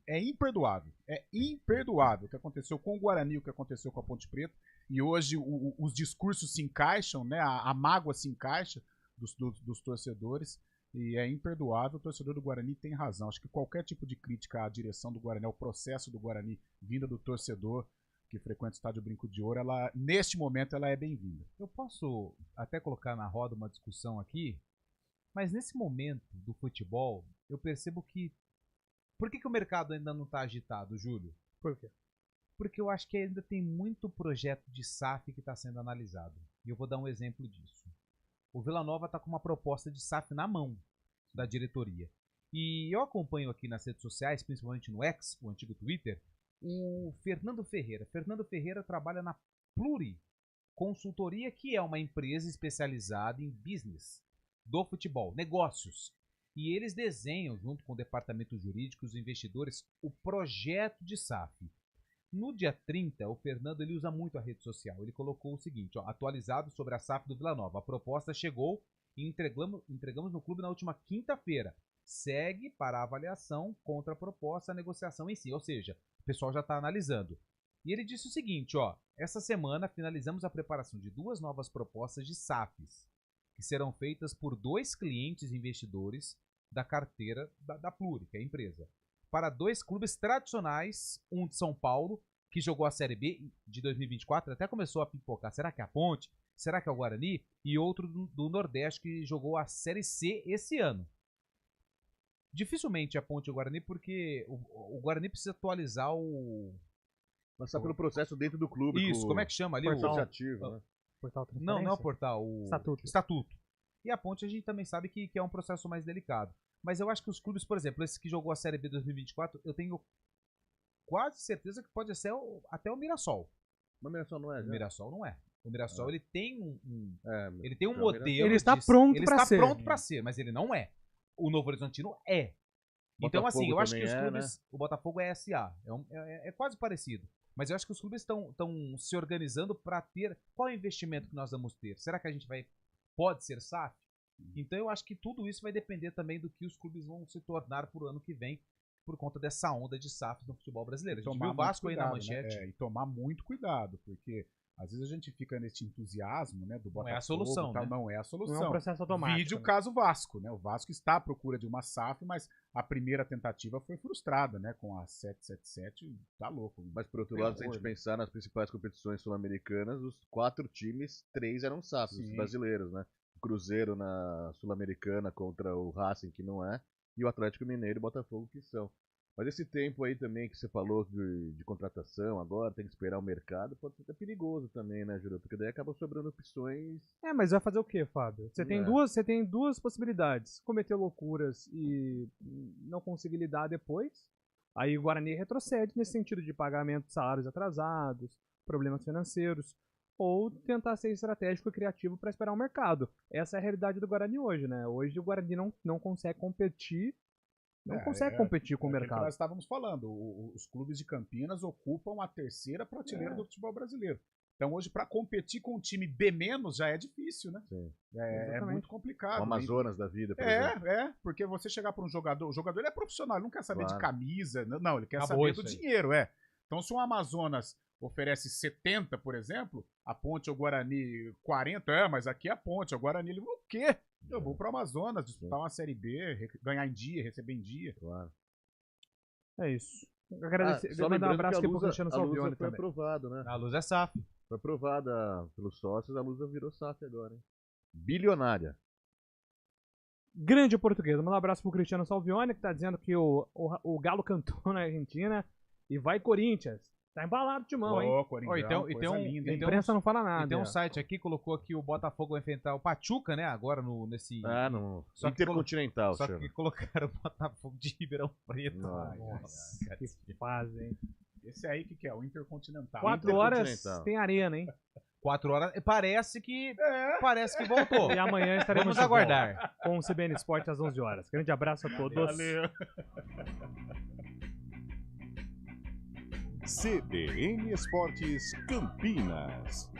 Speaker 5: é imperdoável. É imperdoável o que aconteceu com o Guarani, o que aconteceu com a Ponte Preta. E hoje os discursos se encaixam, né? A mágoa se encaixa dos torcedores. E é imperdoável. O torcedor do Guarani tem razão. Acho que qualquer tipo de crítica à direção do Guarani, ao processo do Guarani, vinda do torcedor que frequenta o Estádio Brinco de Ouro, neste momento ela é bem-vinda.
Speaker 3: Eu posso até colocar na roda uma discussão aqui, mas nesse momento do futebol, eu percebo que... Por que o mercado ainda não está agitado, Júlio?
Speaker 2: Por quê?
Speaker 3: Porque eu acho que ainda tem muito projeto de SAF que está sendo analisado. E eu vou dar um exemplo disso. O Vila Nova está com uma proposta de SAF na mão da diretoria. E eu acompanho aqui nas redes sociais, principalmente no X, o antigo Twitter, o Fernando Ferreira. Fernando Ferreira trabalha na Pluri Consultoria, que é uma empresa especializada em business do futebol, negócios. E eles desenham, junto com o departamento jurídico e os investidores, o projeto de SAF. No dia 30, o Fernando ele usa muito a rede social. Ele colocou o seguinte, atualizado sobre a SAF do Vila Nova. A proposta chegou e entregamos no clube na última quinta-feira. Segue para a avaliação contra a proposta, a negociação em si. Ou seja, o pessoal já está analisando. E ele disse o seguinte, essa semana finalizamos a preparação de 2 novas propostas de SAFs, que serão feitas por 2 clientes investidores da carteira da Pluri, que é a empresa, para 2 clubes tradicionais, um de São Paulo, que jogou a Série B de 2024, até começou a pipocar, será que é a Ponte? Será que é o Guarani? E outro do Nordeste, que jogou a Série C esse ano. Dificilmente a Ponte e o Guarani, porque o Guarani precisa atualizar
Speaker 6: Passar pelo processo dentro do clube.
Speaker 3: Isso, como é que chama ali?
Speaker 6: Portal associativo, né?
Speaker 2: Portal
Speaker 3: não é o portal, o
Speaker 2: Estatuto.
Speaker 3: E a Ponte a gente também sabe que é um processo mais delicado. Mas eu acho que os clubes, por exemplo, esse que jogou a Série B 2024, eu tenho quase certeza que pode ser até o Mirassol.
Speaker 6: Mas o Mirassol não é, já?
Speaker 3: O Mirassol não é. O Mirassol ele tem ele tem um
Speaker 2: Mirassol.
Speaker 3: modelo.
Speaker 2: Ele está pronto
Speaker 3: ele
Speaker 2: para
Speaker 3: está
Speaker 2: ser.
Speaker 3: pronto para ser, mas ele não é. O Novo Horizontino é. Então, assim, eu acho que os clubes. Né? O Botafogo é SA. É quase parecido. Mas eu acho que os clubes estão se organizando para ter. Qual é o investimento que nós vamos ter? Será que a gente pode ser SAF? Então eu acho que tudo isso vai depender também do que os clubes vão se tornar por ano que vem, por conta dessa onda de SAF no futebol brasileiro. A gente viu o Vasco aí na manchete.
Speaker 5: Né? E tomar muito cuidado, porque às vezes a gente fica nesse entusiasmo, né, do Botafogo.
Speaker 3: Não é a solução, né?
Speaker 5: Não é a solução.
Speaker 2: Não é um processo automático.
Speaker 5: Vide o caso Vasco, né? O Vasco está à procura de uma SAF, mas a primeira tentativa foi frustrada, né? Com a 777, tá louco.
Speaker 6: Mas por outro lado, se a gente pensar nas principais competições sul-americanas, os 4 times, 3 eram SAFs, os brasileiros, né? O Cruzeiro na Sul-Americana contra o Racing, que não é, e o Atlético Mineiro e o Botafogo, que são. Mas esse tempo aí também que você falou de contratação, agora tem que esperar o mercado, pode ser até perigoso também, né, Júlio? Porque daí acaba sobrando opções.
Speaker 2: Mas vai fazer o quê, Fábio? Você tem duas possibilidades. Cometer loucuras e não conseguir lidar depois. Aí o Guarani retrocede nesse sentido de pagamento de salários atrasados, problemas financeiros. Ou tentar ser estratégico e criativo para esperar o mercado. Essa é a realidade do Guarani hoje, né? Hoje o Guarani não consegue competir Não consegue competir com o
Speaker 5: que
Speaker 2: mercado.
Speaker 5: Nós estávamos falando, os clubes de Campinas ocupam a terceira prateleira do futebol brasileiro. Então hoje, para competir com um time B- já é difícil, né?
Speaker 6: Sim.
Speaker 5: É muito complicado.
Speaker 6: O Amazonas da vida, por exemplo.
Speaker 5: Porque você chegar para um jogador, o jogador ele é profissional, ele não quer saber de
Speaker 6: Claro.
Speaker 5: camisa, não, ele quer
Speaker 3: Acabou
Speaker 5: saber do
Speaker 3: isso aí.
Speaker 5: dinheiro, Então se um Amazonas oferece 70, por exemplo, a Ponte ou Guarani 40, mas aqui é a Ponte, o Guarani, ele o quê? Eu vou pro Amazonas, disputar uma Série B, ganhar em dia, receber em dia.
Speaker 6: Claro.
Speaker 2: É isso. Agradecer,
Speaker 6: Só
Speaker 2: mandar um
Speaker 6: lembrando
Speaker 2: abraço
Speaker 6: que
Speaker 2: aqui pro Cristiano
Speaker 6: a Lusa
Speaker 2: Salvione
Speaker 6: foi
Speaker 2: também.
Speaker 6: aprovado, né?
Speaker 3: A Luz é SAF.
Speaker 6: Foi aprovada pelos sócios, a Lusa virou SAF agora, hein? Bilionária.
Speaker 2: Grande português. Manda um abraço pro Cristiano Salvione, que tá dizendo que o Galo cantou na Argentina. E vai Corinthians. Tá embalado de mão, hein?
Speaker 5: Coringão, coisa linda,
Speaker 2: A
Speaker 5: hein?
Speaker 2: imprensa não fala nada.
Speaker 3: E tem um site aqui, colocou aqui o Botafogo vai enfrentar o Pachuca, né? Agora nesse.
Speaker 6: No
Speaker 3: Só que
Speaker 6: Intercontinental,
Speaker 3: Só
Speaker 6: chama.
Speaker 3: que colocaram o Botafogo de Ribeirão Preto.
Speaker 6: Nossa,
Speaker 2: que fase, hein?
Speaker 5: Esse aí que é o Intercontinental.
Speaker 2: 4 horas tem arena, hein?
Speaker 3: 4 horas. Parece que voltou.
Speaker 2: E amanhã estaremos
Speaker 3: Vamos
Speaker 2: de volta
Speaker 3: aguardar.
Speaker 2: com o CBN Esporte às 11 horas. Grande abraço a todos.
Speaker 5: Valeu.
Speaker 1: CBN Esportes Campinas.